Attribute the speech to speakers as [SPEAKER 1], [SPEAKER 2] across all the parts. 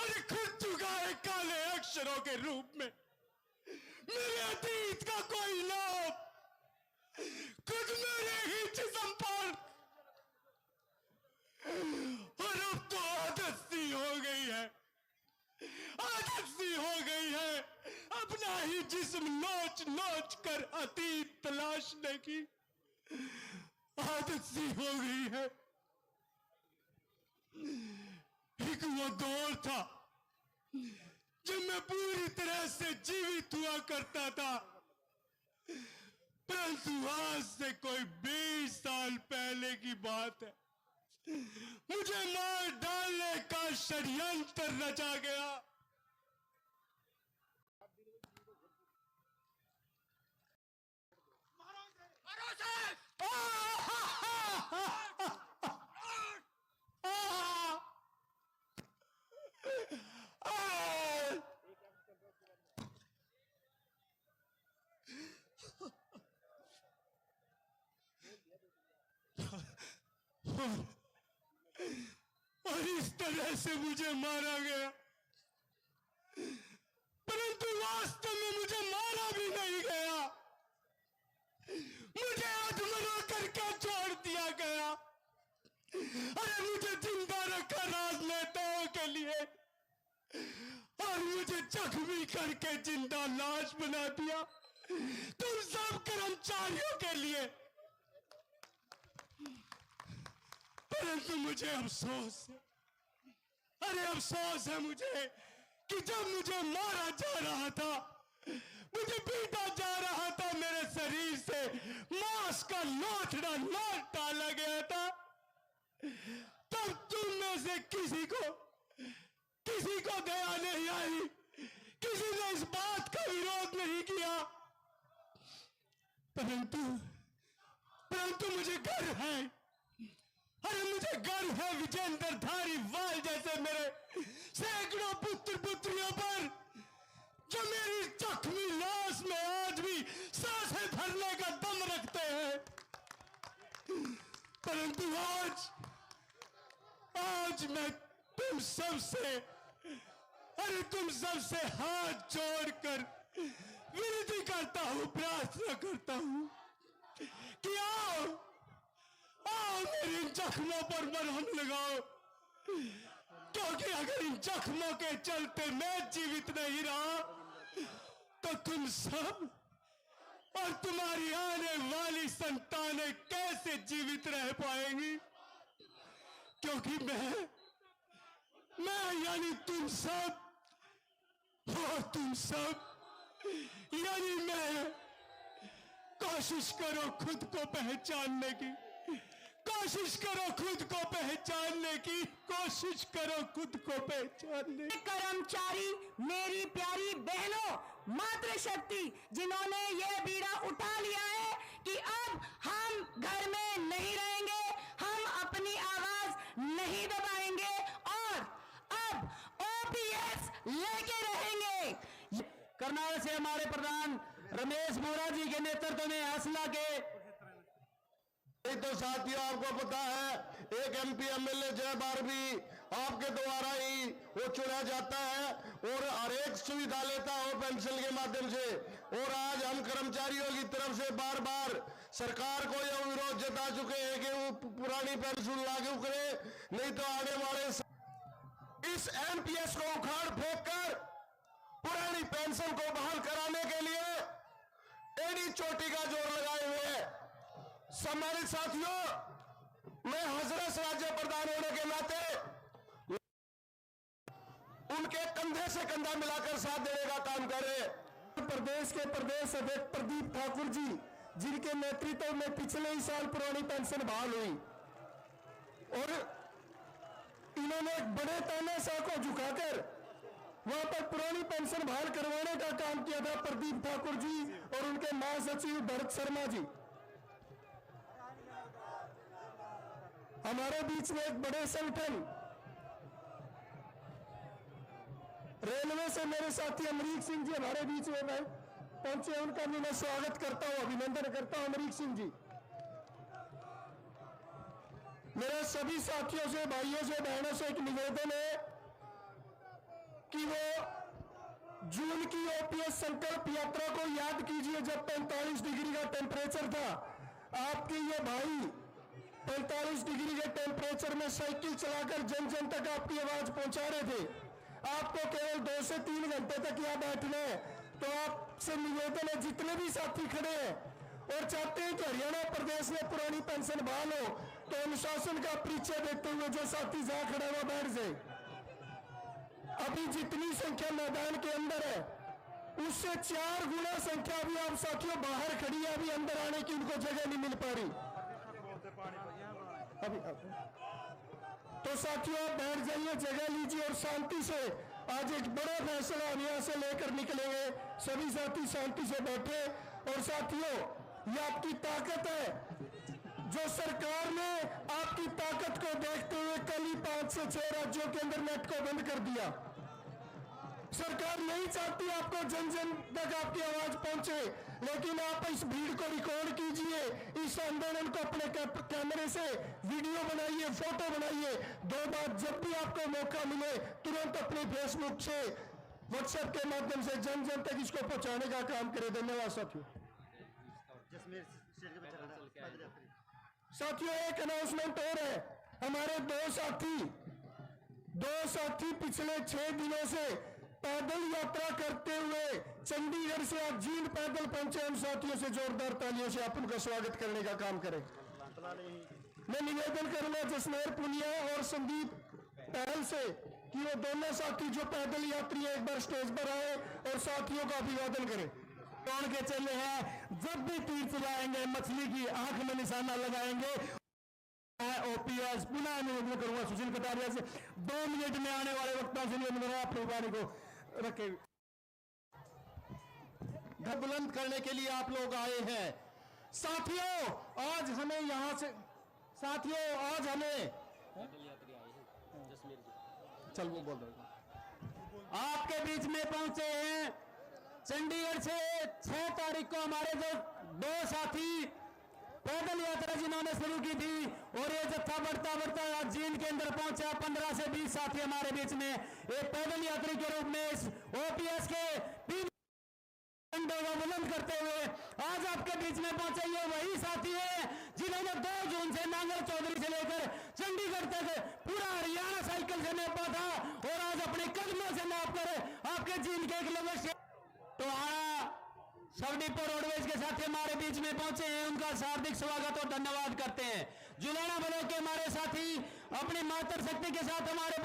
[SPEAKER 1] और खुद चुका है काले अक्षरों के रूप में मेरे अतीत का कोई लोभ, खुद मेरे ही जिस्म पर। और अब तो आदत सी हो गई है, आदत सी हो गई है अपना ही जिस्म नोच नोच कर अतीत तलाशने की, आदत सी हो गई है। एक वो दौर था जब मैं पूरी तरह से जीवित हुआ करता था, परंतु आज से कोई 20 साल पहले की बात है, मुझे मार डालने का षड्यंत्र रचा गया। और इस तरह से मुझे मारा गया, परंतु वास्तव में मुझे मारा भी नहीं गया, मुझे अधमरा करके छोड़ दिया गया। अरे मुझे जिंदा रखा राजनेताओं के लिए और मुझे जख्मी करके जिंदा लाश बना दिया तुम सब कर्मचारियों के लिए। परंतु मुझे अफसोस है, अरे अफसोस है मुझे कि जब मुझे मारा जा रहा था, मुझे पीटा जा रहा था, मेरे शरीर से मांस का लोथड़ा लौट डाला गया था, तब तुम में से किसी को दया नहीं आई, किसी ने इस बात का विरोध नहीं किया। परंतु मुझे गर्व है, अरे मुझे गर्व है विजेंद्र धारीवाल जैसे मेरे सैकड़ों पुत्र पुत्रियों पर, जो मेरी जख्मी लाश में आज भी सांसें भरने का दम रखते हैं। परंतु आज मैं तुम सबसे, अरे तुम सबसे हाथ जोड़कर विनती करता हूं, प्रार्थना करता हूं कि आओ मेरे इन जख्मों पर मरहम लगाओ, क्योंकि अगर इन जख्मों के चलते मैं जीवित नहीं रहा तो तुम सब और तुम्हारी आने वाली संतानें कैसे जीवित रह पाएंगी, क्योंकि मैं यानी तुम सब और तुम सब यानी मैं, कोशिश करो खुद को पहचानने की, कोशिश करो खुद को पहचानने की, कोशिश करो खुद को पहचानने।
[SPEAKER 2] कर्मचारी, मेरी प्यारी बहनों, मातृशक्ति जिन्होंने ये बीड़ा उठा लिया है कि अब हम घर में नहीं रहेंगे, हम अपनी आवाज नहीं दबाएंगे और अब ओपीएस लेके रहेंगे।
[SPEAKER 3] करनाल से हमारे प्रधान रमेश बोरा जी के नेतृत्व में हासिला के
[SPEAKER 4] तो साथियों आपको पता है एक एमपी एमएलए जय बार भी आपके द्वारा ही वो चुना जाता है और हर एक सुविधा लेता हो पेंशन के माध्यम से। और आज हम कर्मचारियों की तरफ से बार बार सरकार को यह विरोध जता चुके हैं कि वो पुरानी पेंशन लागू करे, नहीं तो आने वाले इस एमपीएस को उखाड़ फेंक कर पुरानी पेंशन को बहाल कराने के लिए एड़ी चोटी का जोर लगाए हुए हैं। सम्मानित साथियों, मैं हजरत राज्य प्रधान होने के नाते उनके कंधे से कंधा मिलाकर साथ देने का काम कर रहे हैं।
[SPEAKER 5] प्रदेश के प्रदेश अध्यक्ष प्रदीप ठाकुर जी, जिनके नेतृत्व में पिछले ही साल पुरानी पेंशन बहाल हुई और इन्होंने एक बड़े तानाशाह को झुकाकर वहां पर पुरानी पेंशन बहाल करवाने का काम किया था प्रदीप ठाकुर जी और उनके महासचिव भरत शर्मा जी। हमारे बीच में एक बड़े संगठन रेलवे से मेरे साथी अमरीक सिंह जी हमारे बीच में पहुंचे, उनका भी मैं स्वागत करता हूं, अभिनंदन करता हूं। अमरीक सिंह जी, मेरे सभी साथियों से, भाइयों से, बहनों से एक निवेदन है कि वो जून की ओपीएस संकल्प यात्रा को याद कीजिए, जब 45 डिग्री का टेम्परेचर था। आपके ये भाई 45 डिग्री के टेम्परेचर में साइकिल चलाकर जन जन तक आपकी आवाज पहुंचा रहे थे। आपको केवल 2 से 3 घंटे तक यहाँ बैठना है। तो आपसे निवेदन है, जितने भी साथी खड़े हैं और चाहते हैं कि हरियाणा प्रदेश में पुरानी पेंशन बहाल हो, तो अनुशासन का परिचय देते हुए जो साथी जहां खड़ा हुआ बैठ जाए। अभी जितनी संख्या मैदान के अंदर है उससे 4 गुना संख्या अभी आप साथियों बाहर खड़ी है, अभी अंदर आने की उनको जगह नहीं मिल पा रही। अभी तो साथियों आप बैठ जाइए, जगह लीजिए और शांति से आज एक बड़ा फैसला हम यहां से लेकर निकलेंगे। सभी साथी शांति से बैठे। और साथियों ये आपकी ताकत है, जो सरकार ने आपकी ताकत को देखते हुए कल ही 5 से 6 राज्यों के अंदर नेट को बंद कर दिया। सरकार नहीं चाहती आपको जन जन तक आपकी आवाज पहुंचे, लेकिन आप इस भीड़ को रिकॉर्ड कीजिए, इस आंदोलन को अपने कैमरे से वीडियो बनाइए, फोटो बनाइए। 2 बार जब भी आपको मौका मिले तुरंत अपने फेसबुक से, व्हाट्सएप के माध्यम से जन जन तक इसको पहुंचाने का काम करें। धन्यवाद साथियों। साथियों एक अनाउंसमेंट और है, हमारे 2 साथी पिछले 6 दिनों से पैदल यात्रा करते हुए चंडीगढ़ से आज जींद पैदल पहुंचे। हम साथियों से जोरदार तालियों से आप उनका स्वागत करने का काम करें। मैं निवेदन करूंगा जसमेर पुनिया और संदीप पहल से कि वो दोनों साथी जो पैदल यात्री है एक बार स्टेज पर आए और साथियों का अभिवादन करें।
[SPEAKER 3] कौन के चले हैं, जब भी तीर चलाएंगे मछली की आंख में निशाना लगाएंगे। ओपीएस पुनः निवेदन करूंगा सुशील कटारिया से 2 मिनट में आने वाले वक्ताओं से निवेदन करूंगा अपनी वाणी को रखे।
[SPEAKER 4] घर बुलंद करने के लिए आप लोग आए हैं। साथियों आज हमें यहां से चल वो बोल रहे
[SPEAKER 3] आपके बीच में पहुंचे हैं चंडीगढ़ से 6 तारीख को हमारे जो 2 साथी पैदल यात्रा जिन्होंने शुरू की थी और ये जत्था बढ़ता बढ़ता आज जींद के अंदर पहुंचा। 15 से 20 साथी हमारे बीच में एक पैदल यात्री के रूप में इस ओपीएस के झंडे को बुलंद करते हुए आज आपके बीच में पहुंचे। ये वही साथी है जिन्होंने 2 जून से नांगल चौधरी से लेकर चंडीगढ़ तक पूरा हरियाणा साइकिल से नापा था और आज अपने कदमों से नाप कर आपके जींद के किलोमीटर तो सब डिपो रोडवेज के साथी हमारे बीच में पहुंचे हैं। उनका हार्दिक स्वागत और धन्यवाद करते हैं। जुलाना बलों के हमारे साथी अपनी मातृ शक्ति के साथ हमारे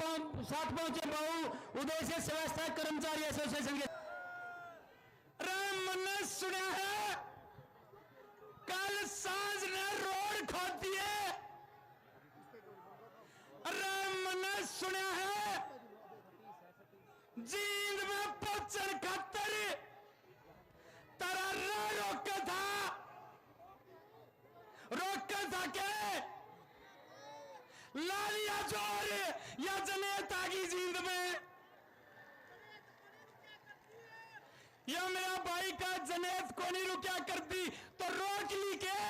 [SPEAKER 3] साथ पहुंचे बहु उद्देश्य व्यवस्था कर्मचारी एसोसिएशन के।
[SPEAKER 1] राम ने सुना है कल सांझ ने रोड खोद दिए। राम ने सुना है जींद में पहुंचन खातर तारा रोका था के लालिया जोर या जनेता की जींद में या मेरा भाई का जनेत को नहीं रुकिया करती तो रोक ली के।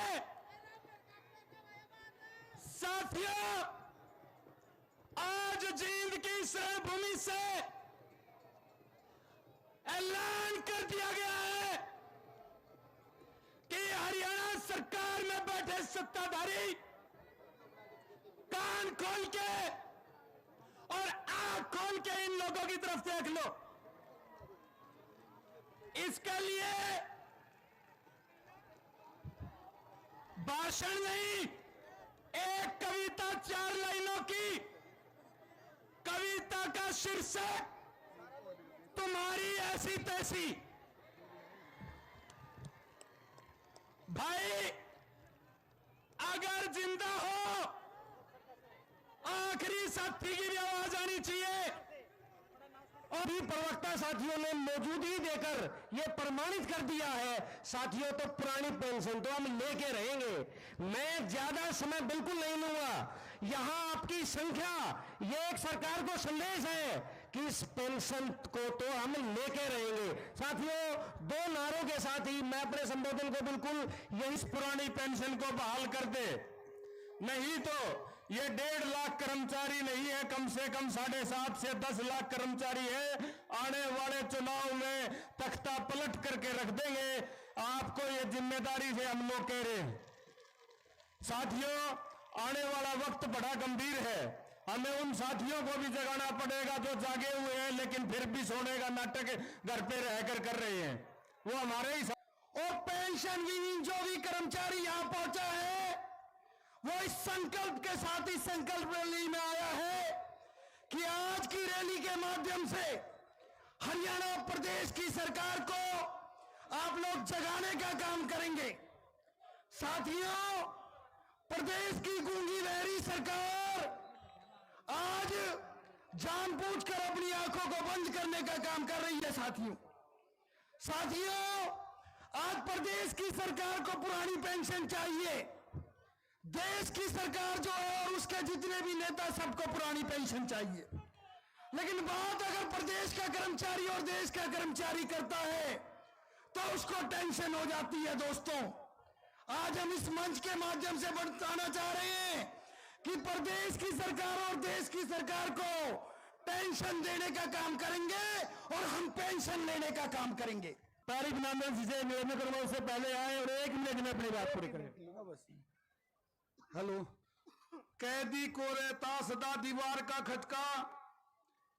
[SPEAKER 1] साथियों आज जींद की रणभूमि से ऐलान कर दिया गया है कि हरियाणा सरकार में बैठे सत्ताधारी कान खोल के और आंख खोल के इन लोगों की तरफ देख लो। इसके लिए भाषण नहीं, एक कविता 4 लाइनों की कविता का शीर्षक तुम्हारी ऐसी तैसी। भाई अगर जिंदा हो आखिरी साथी की भी आवाज आनी चाहिए।
[SPEAKER 3] और भी प्रवक्ता साथियों ने मौजूदगी देकर यह प्रमाणित कर दिया है साथियों तो पुरानी पेंशन तो हम लेके रहेंगे। मैं ज्यादा समय बिल्कुल नहीं लूंगा। यहां आपकी संख्या ये एक सरकार को संदेश है कि इस पेंशन को तो हम लेके रहेंगे। साथियों 2 नारों के साथ ही मैं अपने संबोधन को बिल्कुल यही पुरानी पेंशन को बहाल कर दे, नहीं तो
[SPEAKER 1] ये 1.5 लाख कर्मचारी नहीं है, कम से कम 7.5 से 10 लाख कर्मचारी है। आने वाले चुनाव में तख्ता पलट करके रख देंगे। आपको ये जिम्मेदारी से हम लोग कह रहे हैं। साथियों, आने वाला वक्त बड़ा गंभीर है। हमें उन साथियों को भी जगाना पड़ेगा जो जागे हुए हैं लेकिन फिर भी सोने का नाटक घर पे रहकर कर रहे हैं। वो हमारे ही और पेंशन विहीन जो भी कर्मचारी यहां पहुंचा है वो इस संकल्प के साथ इस संकल्प रैली में आया है कि आज की रैली के माध्यम से हरियाणा प्रदेश की सरकार को आप लोग जगाने का काम करेंगे। साथियों, प्रदेश की गूंगी बहरी सरकार आज जानबूझकर अपनी आंखों को बंद करने का काम कर रही है। साथियों, आज प्रदेश की सरकार को पुरानी पेंशन चाहिए। देश की सरकार जो है और उसके जितने भी नेता सबको पुरानी पेंशन चाहिए। लेकिन बात अगर प्रदेश का कर्मचारी और देश का कर्मचारी करता है तो उसको टेंशन हो जाती है। दोस्तों, आज हम इस मंच के माध्यम से बताना चाह रहे हैं कि प्रदेश की सरकार और देश की सरकार को पेंशन देने का काम करेंगे और हम पेंशन लेने का काम करेंगे।
[SPEAKER 3] तारीख नामन जिसे निवेदन करूंगा उससे पहले आए और 1 मिनट में अपनी बात पूरी करें।
[SPEAKER 1] हेलो। कैदी को रहता सदा दीवार का खटका,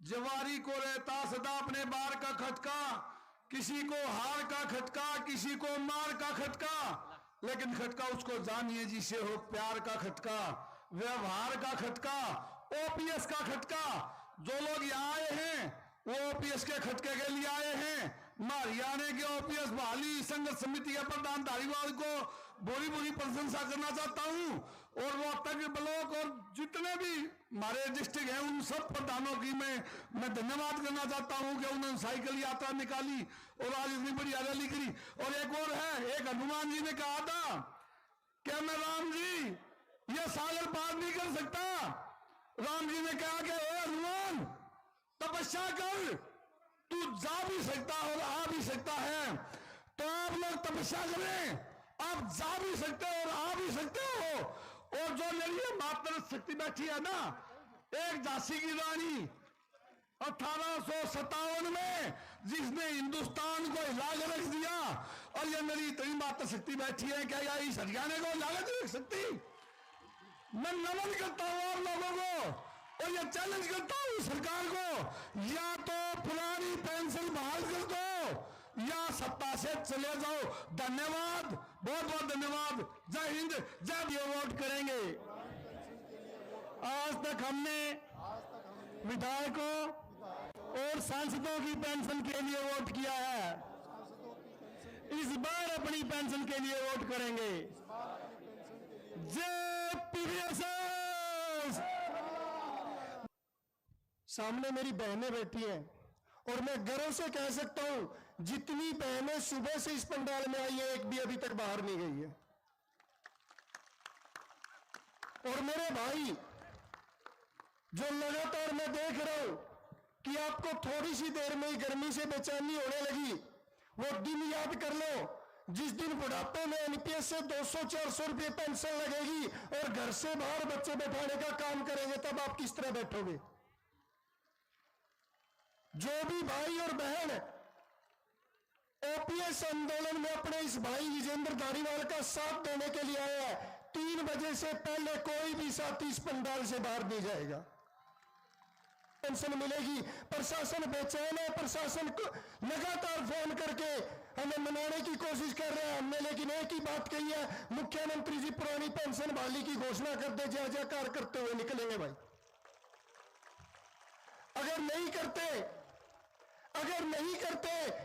[SPEAKER 1] जवारी को रहता सदा अपने बार का खटका, किसी को हार का खटका, किसी को मार का खटका, लेकिन खटका उसको जानिए जिसे हो प्यार का खटका, व्यवहार का खटका, ओपीएस का खटका। जो लोग यहाँ आए हैं वो ओपीएस के खटके के लिए आए हैं। मैं हरियाणा के ओपीएस बहाली संघर्ष समिति के प्रधान धारीवाल को बुरी बुरी प्रशंसा करना चाहता हूँ और वो तक ब्लॉक और जितने भी हमारे डिस्ट्रिक्ट हैं उन सब प्रधानों की मैं धन्यवाद करना चाहता हूँ कि उन्होंने साइकिल यात्रा निकाली और आज इतनी बड़ी रैली करी। और एक और है, एक हनुमान जी ने कहा था क्या मैं राम जी ये सागर पार नहीं कर सकता। राम जी ने कहा कि ओ हनुमान तपस्या कर, तू जा भी सकता और आ भी सकता है। तो आप लोग तपस्या करें, आप जा भी सकते हो और आ भी सकते हो। और जो मेरी मातृ शक्ति बैठी है ना, एक झांसी की रानी 1857 में जिसने हिंदुस्तान को हिला के रख दिया, और ये मेरी इतनी मातृ शक्ति बैठी है, क्या या इस हरियाणा को हिला के रख सकती। मैं नमन करता हूं आप लोगों को और ये चैलेंज करता हूं सरकार को, या तो पुरानी पेंशन बहाल कर दो या सत्ता से चले जाओ। धन्यवाद, बहुत बहुत धन्यवाद। जय हिंद, जय। ये वोट करेंगे। आज तक हमने विधायकों और सांसदों की पेंशन के लिए वोट किया है, इस बार अपनी पेंशन के लिए वोट करेंगे। जय पीवीएसएस।
[SPEAKER 5] सामने मेरी बहनें बैठी हैं और मैं गर्व से कह सकता हूं जितनी बहनें सुबह से इस पंडाल में आई है एक भी अभी तक बाहर नहीं गई है। और मेरे भाई जो लगातार मैं देख रहा हूं कि आपको थोड़ी सी देर में ही गर्मी से बेचैनी होने लगी, वो दिन याद कर लो जिस दिन बुढ़ापे में एनपीएस से 200-400 रुपये पेंशन लगेगी और घर से बाहर बच्चे बैठाने का काम करेंगे, तब आप किस तरह बैठोगे। जो भी भाई और बहन ओपीएस आंदोलन में अपने इस भाई विजेंद्र धारीवाल का साथ देने के लिए आया है, 3 बजे से पहले कोई भी साथी इस पंडाल से बाहर नहीं जाएगा। पेंशन मिलेगी। प्रशासन बेचैन है, प्रशासन को लगातार फोन करके हमें मनाने की कोशिश कर रहे हैं हमने, लेकिन एक ही बात कही है, मुख्यमंत्री जी पुरानी पेंशन बहाली की घोषणा कर दे, जय जयकार करते हुए निकलेंगे भाई। अगर नहीं करते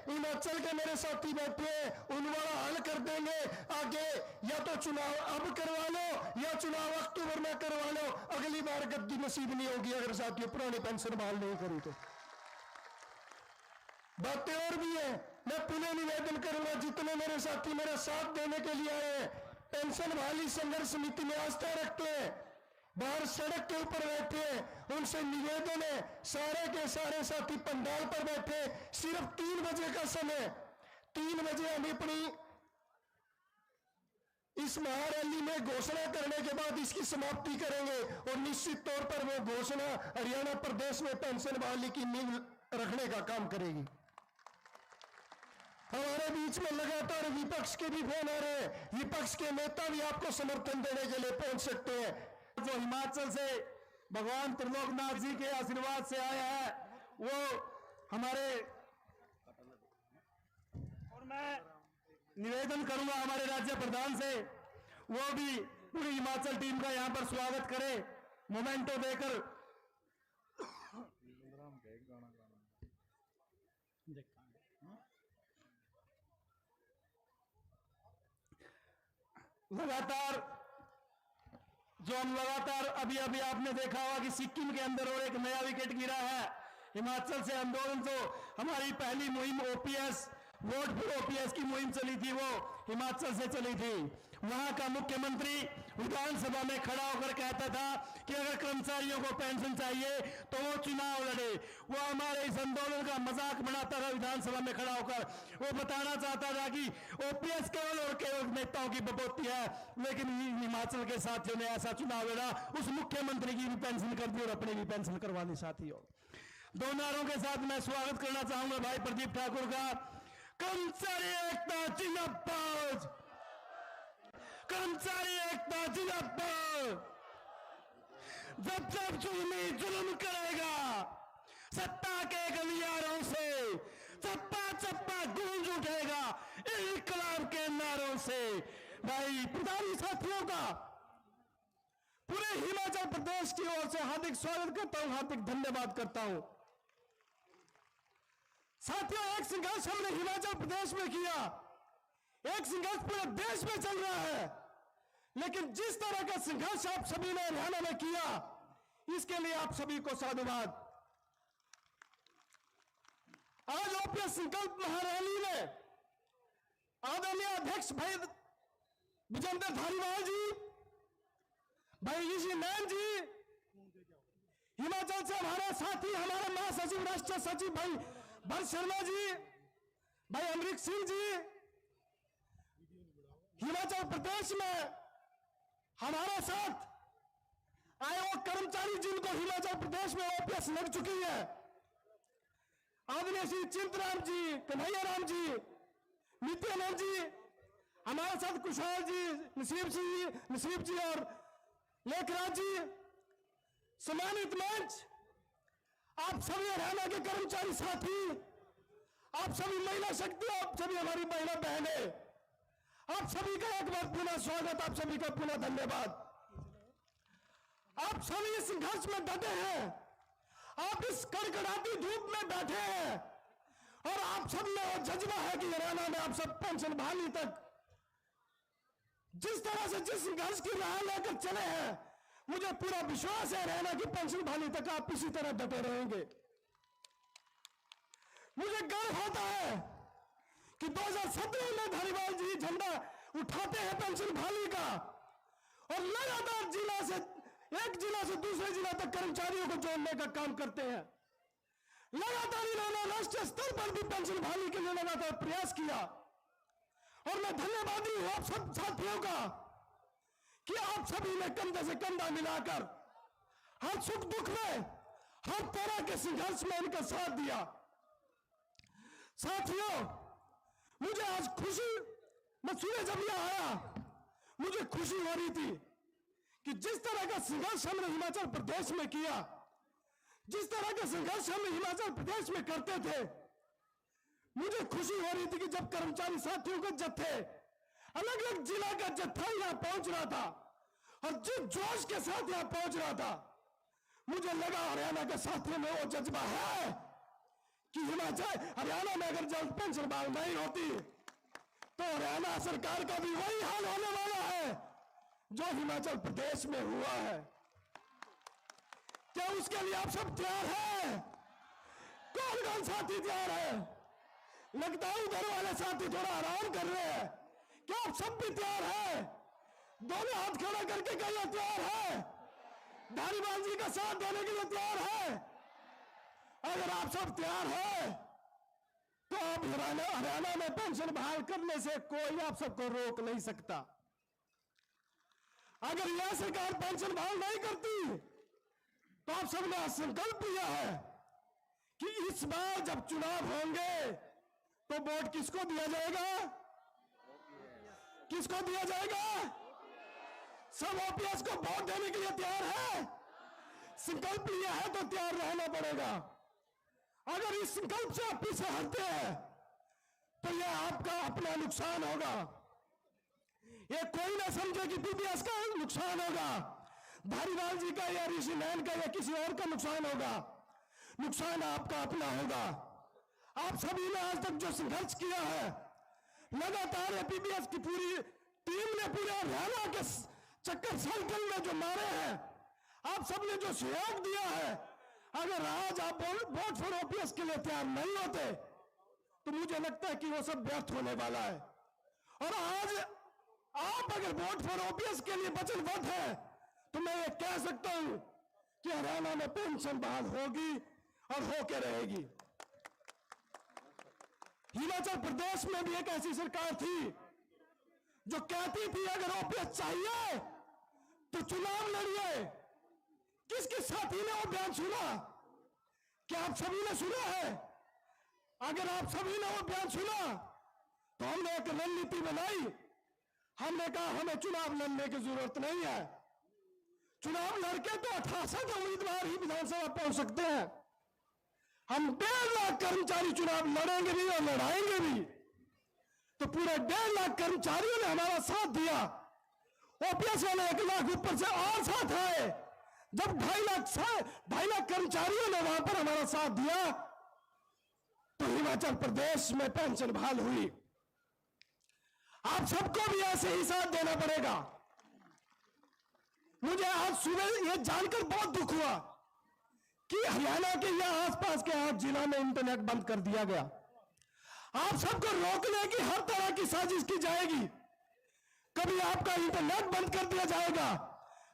[SPEAKER 5] हिमाचल के मेरे साथी बैठे हैं उनवाला हल कर देंगे आगे, या तो चुनाव अब करवा लो या चुनाव अक्टूबर में करवा लो, अगली बार गद्दी नसीब नहीं होगी अगर साथियों पुरानी पेंशन बहाल नहीं करी तो। बातें और भी है, मैं पुनः निवेदन करूंगा जितने मेरे साथी मेरा साथ देने के लिए आए हैं, पेंशन बहाली संघर्ष समिति में आस्था रखते हैं, बाहर सड़क के ऊपर बैठे हैं, उनसे निवेदन है सारे के सारे साथी पंडाल पर बैठे, सिर्फ 3 बजे का समय, 3 बजे हम अपनी इस महारैली में घोषणा करने के बाद इसकी समाप्ति करेंगे और निश्चित तौर पर वो घोषणा हरियाणा प्रदेश में पेंशन बहाली की नींव रखने का काम करेगी। हमारे बीच में लगातार विपक्ष के भी फोन आ रहे हैं, विपक्ष के नेता भी आपको समर्थन देने के लिए पहुंच सकते हैं।
[SPEAKER 3] जो हिमाचल से भगवान त्रिलोकनाथ जी के आशीर्वाद से आया है वो हमारे, और मैं निवेदन करूंगा हमारे राज्य प्रधान से, वो भी पूरी हिमाचल टीम का यहां पर स्वागत करें मोमेंटो देकर। लगातार अभी आपने देखा होगा कि सिक्किम के अंदर और एक नया विकेट गिरा है। हिमाचल से आंदोलन तो हमारी पहली मुहिम ओपीएस, वोट फॉर ओपीएस की मुहिम चली थी, वो हिमाचल से चली थी। वहां का मुख्यमंत्री विधानसभा में खड़ा होकर कहता था कि अगर कर्मचारियों को पेंशन चाहिए तो वो चुनाव लड़े। वो हमारे इस आंदोलन का मजाक बनाता था विधानसभा में खड़ा होकर। वो बताना चाहता था कि ओपीएस केवल और केवल नेताओं की बपोती है, लेकिन हिमाचल के साथियों ने ऐसा चुनाव लड़ा, उस मुख्यमंत्री की भी पेंशन कर दी और अपनी भी पेंशन करवा दी। साथियों, दो नारों के साथ मैं स्वागत करना चाहूंगा भाई प्रदीप ठाकुर का। कर्मचारी एकता जिंदाबाद, कर्मचारी एकता जिंदाबाद। जब जब जुल्म करेगा सत्ता के गलियारों से, चप्पा चप्पा गूंज उठेगा इनकलाब के नारों से। भाई प्रधानी साथियों का पूरे हिमाचल प्रदेश की ओर से हार्दिक स्वागत करता हूं, हार्दिक धन्यवाद करता हूं। साथियों, एक संघर्ष हमने हिमाचल प्रदेश में किया, एक संघर्ष पूरे देश में चल रहा है, लेकिन जिस तरह का संघर्ष आप सभी ने हरियाणा में किया, इसके लिए आप सभी को साधुवाद। आज ओपीएस संकल्प महारैली में आदरणीय अध्यक्ष भाई विजेंद्र धारीवाल जी, भाई ऋषि नैन जी, हिमाचल से हमारे साथी हमारे महासचिव राष्ट्रीय सचिव भाई भरत शर्मा जी, भाई अमरीक सिंह जी, हिमाचल प्रदेश में हमारे साथ आए वो कर्मचारी जिनको हिमाचल प्रदेश में ओपीएस लग चुकी है, आदरणीय श्री चिंतराम जी, कन्हैया राम जी, नित्यानंद जी, हमारे साथ कुशवाहा जी, नसीब जी और लेखराज जी, सम्मानित मंच, आप सभी हरियाणा के कर्मचारी साथी, आप सभी महिला शक्ति, आप सभी हमारी महिला बहनें, आप सभी का एक बार पुनः स्वागत, आप सभी का पुनः धन्यवाद। आप सभी इस संघर्ष में डटे हैं, आप इस कड़कड़ाती धूप में बैठे हैं और आप सब में वो जज्बा है कि हरियाणा में आप सब पेंशन बहाली तक जिस तरह से जिस संघर्ष की राह लेकर चले हैं, मुझे पूरा विश्वास है हरियाणा की पेंशन बहाली तक आप इसी तरह डटे रहेंगे। मुझे गर्व होता है कि 2017 में धारीवाल जी झंडा उठाते हैं पेंशन बहाली का और लगातार जिला से एक जिला से दूसरे जिला तक कर्मचारियों को जोड़ने का काम करते हैं। लगातार इन्होंने राष्ट्रीय स्तर पर भी पेंशन बहाली के लिए लगातार प्रयास किया और मैं धन्यवादी हूं आप सब साथियों का कि आप सभी ने कंधे से कंधा मिलाकर हर सुख दुख में, हर तरह के संघर्ष में इनका साथ दिया। साथियों, मुझे आज खुशी, मैं सुबह जब यहां आया मुझे खुशी हो रही थी कि जिस तरह का संघर्ष हमने हिमाचल प्रदेश में किया, जिस तरह का संघर्ष हम हिमाचल प्रदेश में करते थे, मुझे खुशी हो रही थी कि जब कर्मचारी साथियों के जत्थे, अलग अलग जिला का जत्था यहां पहुंच रहा था और जिस जोश के साथ यहां पहुंच रहा था, मुझे लगा हरियाणा के साथियों में वो जज्बा है कि हिमाचल हरियाणा में अगर जल्द पेंशन बहाल नहीं होती तो हरियाणा सरकार का भी वही हाल होने वाला है जो हिमाचल प्रदेश में हुआ है। क्या उसके लिए आप सब तैयार हैं? कौन कौन साथी तैयार है? लगता है उधर वाले साथी थोड़ा आराम कर रहे हैं। क्या आप सब भी तैयार हैं? दोनों हाथ खड़ा करके कहिए तैयार है? धारीवाल जी का साथ देने के लिए तैयार है? अगर आप सब तैयार हैं तो अब हरियाणा में पेंशन बहाल करने से कोई आप सबको रोक नहीं सकता।
[SPEAKER 5] अगर यह सरकार पेंशन बहाल नहीं करती तो आप सबने संकल्प लिया है कि इस बार जब चुनाव होंगे तो वोट किसको दिया जाएगा? किसको दिया जाएगा? सब ओपीएस को वोट देने के लिए तैयार है? संकल्प लिया है तो तैयार रहना पड़ेगा। अगर इस संकल्प से आप पीछे हटते हैं तो यह आपका अपना नुकसान होगा। ये कोई ना समझे कि पीपीएस का नुकसान होगा, धारीवाल जी का या ऋषि नयन का या किसी और का नुकसान होगा। नुकसान आपका अपना होगा। आप सभी ने आज तक जो संघर्ष किया है, लगातार पीपीएस की पूरी टीम ने पूरे हरियाणा के चक्कर सर्कल में जो मारे हैं, आप सबने जो सहयोग दिया है, अगर आज आप वोट फॉर ओपीएस के लिए तैयार नहीं होते तो मुझे लगता है कि वो सब व्यर्थ होने वाला है। और आज आप अगर वोट फॉर ओपीएस के लिए वचनबद्ध है तो मैं ये कह सकता हूं कि हरियाणा में पेंशन बहाल होगी और होके रहेगी। हिमाचल प्रदेश में भी एक ऐसी सरकार थी जो कहती थी अगर ओपीएस चाहिए तो चुनाव लड़िए। किसके साथी ने वो बयान सुना? क्या आप सभी ने सुना है? अगर आप सभी ने वो बयान सुना तो हमने एक रणनीति बनाई। हमने कहा हमें चुनाव लड़ने की जरूरत नहीं है। चुनाव लड़के तो 68 उम्मीदवार ही विधानसभा पहुंच सकते हैं। हम 1.5 लाख कर्मचारी चुनाव लड़ेंगे भी और लड़ाएंगे भी। तो पूरे 1.5 लाख कर्मचारियों ने हमारा साथ दिया। ओपीएस वाले 1 लाख ऊपर से और साथ आए। जब 2.5 लाख कर्मचारियों ने वहां पर हमारा साथ दिया तो हिमाचल प्रदेश में पेंशन बहाल हुई। आप सबको भी ऐसे ही साथ देना पड़ेगा। मुझे आज सुबह यह जानकर बहुत दुख हुआ कि हरियाणा के या आसपास के 8 जिला में इंटरनेट बंद कर दिया गया। आप सबको रोकने की हर तरह की साजिश की जाएगी। कभी आपका इंटरनेट बंद कर दिया जाएगा,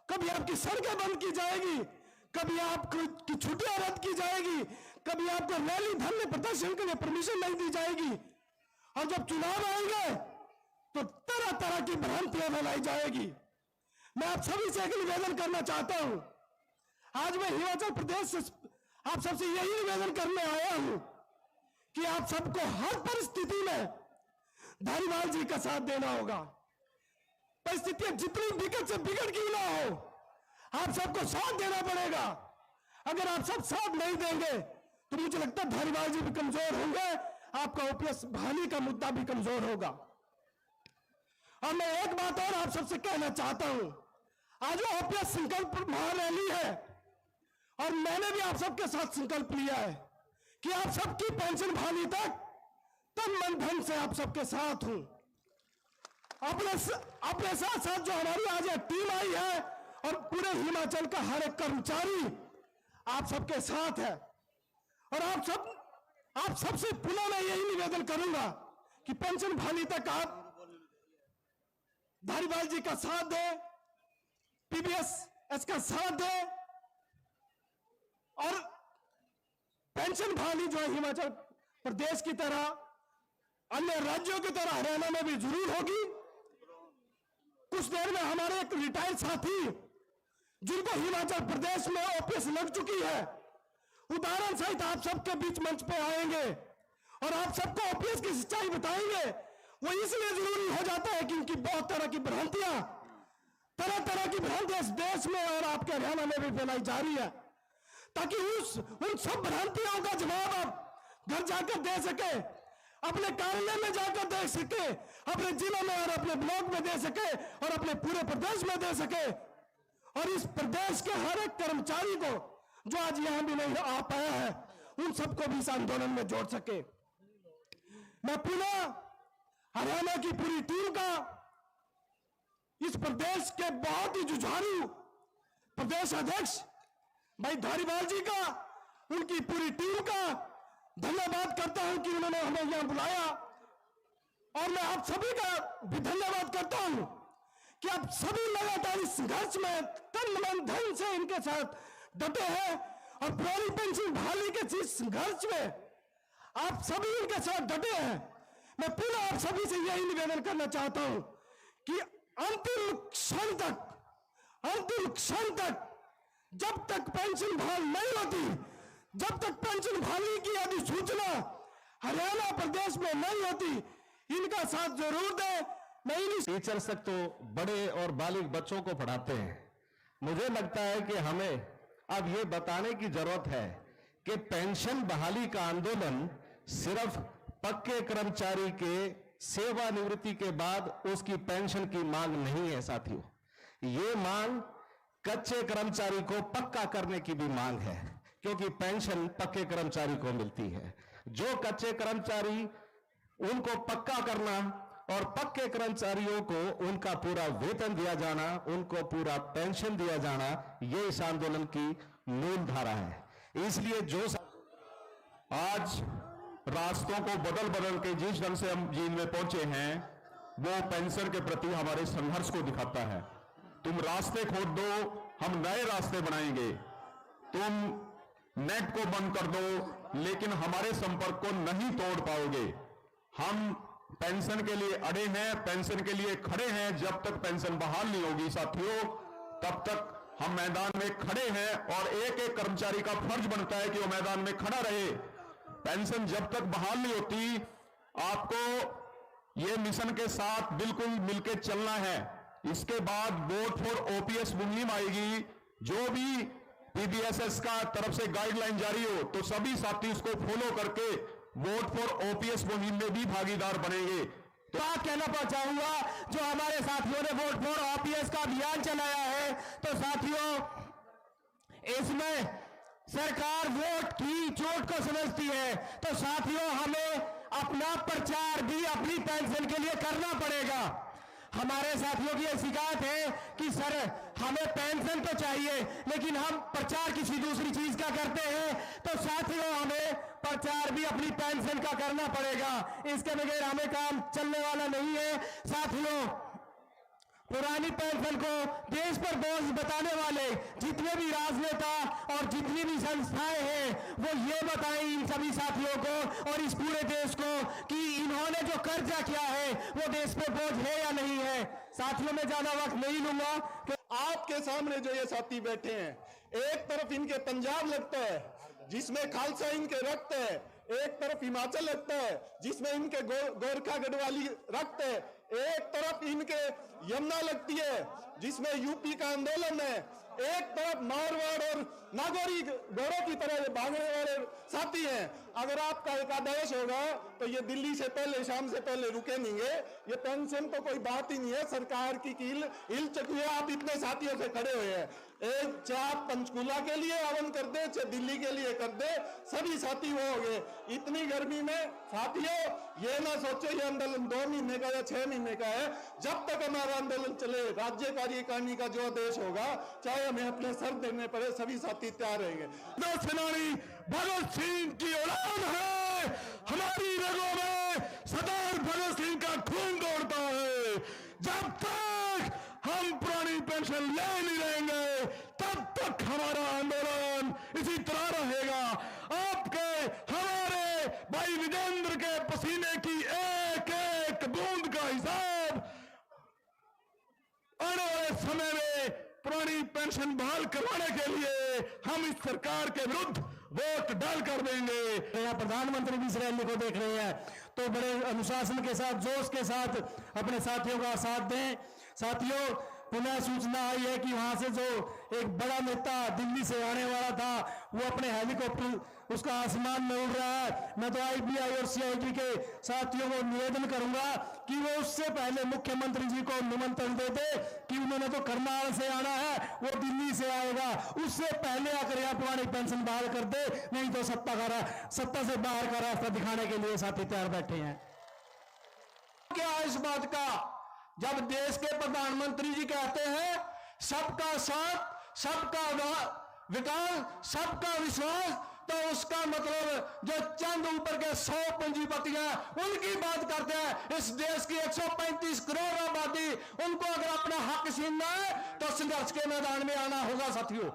[SPEAKER 5] कभी आपकी सड़कें बंद की जाएगी, कभी आपकी छुट्टियां रद्द की जाएगी, कभी आपको रैली धरने प्रदर्शन के लिए परमिशन नहीं दी जाएगी। और जब चुनाव आएंगे तो तरह तरह की भ्रांतियां फैलाई जाएगी। मैं आप सभी से एक निवेदन करना चाहता हूं। आज मैं हिमाचल प्रदेश से आप सबसे यही निवेदन करने आया हूं कि आप सबको हर परिस्थिति में धारीवाल जी का साथ देना होगा। परिस्थितियां जितनी बिगड़ से बिगड़ क्यों ना हो, आप सबको साथ देना पड़ेगा। अगर आप सब साथ नहीं देंगे तो मुझे लगता है धारीवाल जी भी कमजोर होंगे, आपका ओपीएस बहाली का मुद्दा भी कमजोर होगा। और मैं एक बात और आप सबसे कहना चाहता हूं। आज ओपीएस संकल्प महारैली है और मैंने भी आप सबके साथ संकल्प लिया है कि आप सबकी पेंशन बहाली तक तन मन धन से आप सबके साथ हूं। अपने साथ साथ जो हमारी आज टीम आई है और पूरे हिमाचल का हर एक कर्मचारी आप सबके साथ है। और आप सबसे पुनः मैं यही निवेदन करूंगा कि पेंशन बहाली तक आप धारीवाल जी का साथ दे, पीपीएस का साथ दे। और पेंशन बहाली जो है हिमाचल प्रदेश की तरह अन्य राज्यों की तरह हरियाणा में भी जरूर होगी। कुछ देर में हमारे एक रिटायर्ड साथी जिनको हिमाचल प्रदेश में ओपीएस लग चुकी है, उदाहरण सहित आप सबके बीच मंच पे आएंगे और आप सबको ओपीएस की सच्चाई बताएंगे। वो इसलिए जरूरी हो जाता है क्योंकि बहुत तरह की भ्रांतियां इस देश में और आपके हरियाणा में भी फैलाई जा रही है, ताकि उन सब भ्रांतियों का जवाब आप घर जाकर दे सके, अपने कार्यालय में जाकर दे सके, अपने जिले में और अपने ब्लॉक में दे सके और अपने पूरे प्रदेश में दे सके। और इस प्रदेश के हर एक कर्मचारी को जो आज यहां भी नहीं आ पाया है, उन सबको भी इस आंदोलन में जोड़ सके। मैं पुनः हरियाणा की पूरी टीम का, इस प्रदेश के बहुत ही जुझारू प्रदेश अध्यक्ष भाई धारीवाल जी का, उनकी पूरी टीम का धन्यवाद करता हूं कि उन्होंने हमें यहां बुलाया। और मैं आप सभी का भी धन्यवाद करता हूं कि आप सभी लगातार इस संघर्ष में तन मन धन से इनके साथ डटे हैं और पुरानी पेंशन बहाली के इस संघर्ष में आप सभी इनके साथ डटे हैं। मैं पुनः आप सभी से यही निवेदन करना चाहता हूं कि अंतिम क्षण तक अंतिम क्षण तक, जब तक पेंशन बहाल नहीं होती, जब तक पेंशन बहाली की अधिसूचना हरियाणा प्रदेश में नहीं होती, इनका साथ जरूर दें। नहीं
[SPEAKER 4] टीचर्स तक तो बड़े और बालिग बच्चों को पढ़ाते हैं। मुझे लगता है कि हमें अब ये बताने की जरूरत है कि पेंशन बहाली का आंदोलन सिर्फ पक्के कर्मचारी के सेवानिवृत्ति के बाद उसकी पेंशन की मांग नहीं है साथियों, ये मांग कच्चे कर्मचारी को पक्का करने की भी मांग है, क्योंकि पेंशन पक्के कर्मचारी को मिलती है। जो कच्चे कर्मचारी, उनको पक्का करना और पक्के कर्मचारियों को उनका पूरा वेतन दिया जाना, उनको पूरा पेंशन दिया जाना, ये इस आंदोलन की मूल धारा है। इसलिए जो
[SPEAKER 6] आज रास्तों को बदल बदल के जिस ढंग से हम जीवन में पहुंचे हैं, वो पेंशन के प्रति हमारे संघर्ष को दिखाता है। तुम रास्ते खोद दो, हम नए रास्ते बनाएंगे। तुम नेट को बंद कर दो, लेकिन हमारे संपर्क को नहीं तोड़ पाओगे। हम पेंशन के लिए अड़े हैं, पेंशन के लिए खड़े हैं। जब तक पेंशन बहाल नहीं होगी साथियों, तब तक हम मैदान में खड़े हैं और एक एक कर्मचारी का फर्ज बनता है कि वो मैदान में खड़ा रहे। पेंशन जब तक बहाल नहीं होती, आपको ये मिशन के साथ बिल्कुल मिलकर चलना है। इसके बाद वोट फॉर ओपीएस मुहिम आएगी। जो भी पीबीएसएस का तरफ से गाइडलाइन जारी हो, तो सभी साथी उसको फॉलो करके वोट फॉर ओपीएस मुहिम में भी भागीदार बनेंगे।
[SPEAKER 5] तो बात कहना चाहूंगा, जो हमारे साथियों ने वोट फॉर ओपीएस का अभियान चलाया है, तो साथियों इसमें सरकार वोट की चोट को समझती है। तो साथियों हमें अपना प्रचार भी अपनी पेंशन के लिए करना पड़ेगा। हमारे साथियों की यह शिकायत है कि सर हमें पेंशन तो चाहिए, लेकिन हम प्रचार किसी दूसरी चीज का करते हैं। तो साथियों हमें प्रचार भी अपनी पेंशन का करना पड़ेगा, इसके बगैर हमें काम चलने वाला नहीं है। साथियों पुरानी पेंशन को देश पर बोझ बताने वाले जितने भी राजनेता और जितनी भी संस्थाएं हैं, वो ये बताएं इन सभी साथियों को और इस पूरे देश को कि इन्होंने जो कर्जा किया है वो देश पे बोझ है या नहीं है। साथियों में ज्यादा वक्त नहीं लूंगा कि
[SPEAKER 7] आपके सामने जो ये साथी बैठे हैं, एक तरफ इनके पंजाब लगता है जिसमें खालसा इनके रक्त है, एक तरफ हिमाचल लगता है जिसमें इनके गोरखा गढ़वाली रक्त है, एक तरफ इनके यमुना लगती है जिसमें यूपी का आंदोलन है, एक तरफ मारवाड़ और नागौरी गौरों की तरह भागने वाले साथी हैं। अगर आपका एक आदेश होगा तो ये दिल्ली से पहले, शाम से पहले रुके नहीं है। ये पेंशन तो कोई बात ही नहीं है, सरकार की कील हिल चुकी है। आप इतने साथियों से खड़े हुए हैं, एक चाहे पंचकूला के लिए हवन कर दे, चाहे दिल्ली के लिए कर दे, सभी साथी वो हो गए। इतनी गर्मी में साथियों ये ना सोचो ये आंदोलन 2 महीने का या 6 महीने का है। जब तक हमारा आंदोलन चले, राज्य कार्यकारिणी का जो आदेश होगा, चाहे हमें अपने सर देने पड़े, सभी साथी तैयार रहेंगे।
[SPEAKER 5] सेनानी भगत सिंह की औलाद है, हमारी रगों में सरदार भगत सिंह का खून दौड़ता है। जब तक हम पुरानी पेंशन ले नहीं रहेंगे, तब तक हमारा आंदोलन इसी तरह रहेगा। आपके हमारे भाई विजेंद्र के पसीने की एक एक बूंद का हिसाब आने वाले समय में पुरानी पेंशन बहाल करवाने के लिए हम इस सरकार के विरुद्ध वोट डाल कर देंगे। यहाँ प्रधानमंत्री भी इस रैली को देख रहे हैं, तो बड़े अनुशासन के साथ, जोश के साथ अपने साथियों का साथ दें। साथियों पुनः सूचना आई है कि वहां से जो एक बड़ा नेता दिल्ली से आने वाला था, वो अपने हेलीकॉप्टर उसका आसमान में उड़ रहा है। मैं तो आईबीआई और सीआईडी के साथियों को निवेदन करूंगा कि वो उससे पहले मुख्यमंत्री जी को निमंत्रण दे दे कि उन्होंने तो करनाल से आना है, वो दिल्ली से आएगा, उससे पहले आकर यहाँ पुरानी पेंशन बहाल कर दे। नहीं तो सत्ता से बाहर का रास्ता दिखाने के लिए साथी तैयार बैठे हैं। क्या इस बात का, जब देश के प्रधानमंत्री जी कहते हैं सबका साथ, सबका विकास, सबका विश्वास, तो उसका मतलब जो चंद ऊपर के 100 पूंजीपति हैं उनकी बात करते हैं। इस देश की 135 करोड़ आबादी, उनको अगर अपना हक छीनना है तो संघर्ष के मैदान में आना होगा साथियों।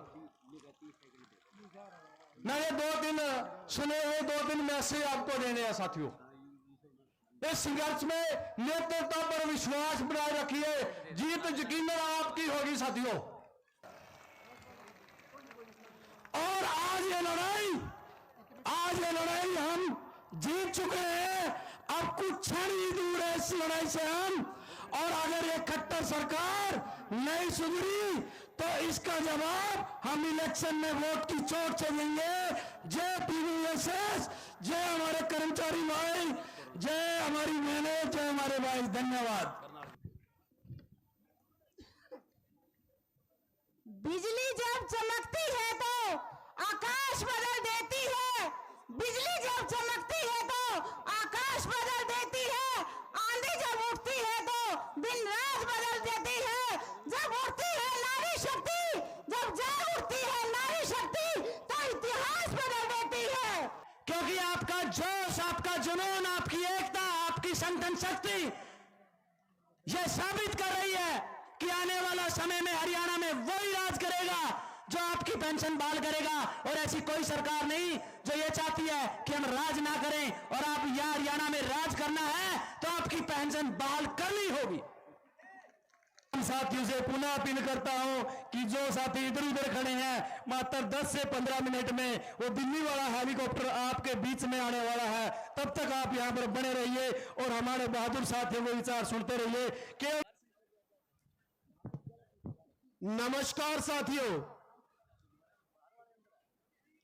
[SPEAKER 5] मैंने 2 दिन सुने हुए 2 दिन मैसेज आपको देने हैं साथियों। इस संघर्ष में नेतृत्व पर विश्वास बनाए रखिए, जीत यकीनन आपकी होगी साथियों। और आज ये लड़ाई हम जीत चुके हैं। अब कुछ क्षण ही दूर है इस लड़ाई से हम, और अगर ये खट्टर सरकार नहीं सुधरी तो इसका जवाब हम इलेक्शन में वोट की चोट से देंगे। जय पीवीएसएस, जय हमारे कर्मचारी भाई, जय हमारी बहनें, जय हमारे भाई। धन्यवाद।
[SPEAKER 2] बिजली जब चमकती है तो आकाश बदल देती है। बिजली जब चमकती है तो आकाश बदल देती है। आंधी जब उठती है तो दिन रात बदल देती है। जब उठती है नारी शक्ति, जब जाग उठती है नारी शक्ति, तो इतिहास बदल देती है।
[SPEAKER 5] क्योंकि आपका जोश, आपका जुनून, आपकी एकता, आपकी संगठन शक्ति यह साबित कर रही है कि आने वाला समय में हरियाणा में वही राज करेगा जो आपकी पेंशन बहाल करेगा। और ऐसी कोई सरकार नहीं जो ये चाहती है कि हम राज ना करें, और आप यह हरियाणा में राज करना है तो आपकी पेंशन बहाल करनी होगी। साथियों से पुनः अपील करता हूं कि जो साथी इधर उधर खड़े हैं, मात्र 10 से 15 मिनट में वो दिल्ली वाला हेलीकॉप्टर आपके बीच में आने वाला है। तब तक आप यहां पर बने रहिए और हमारे बहादुर साथियों के विचार सुनते रहिए। केवल नमस्कार साथियों,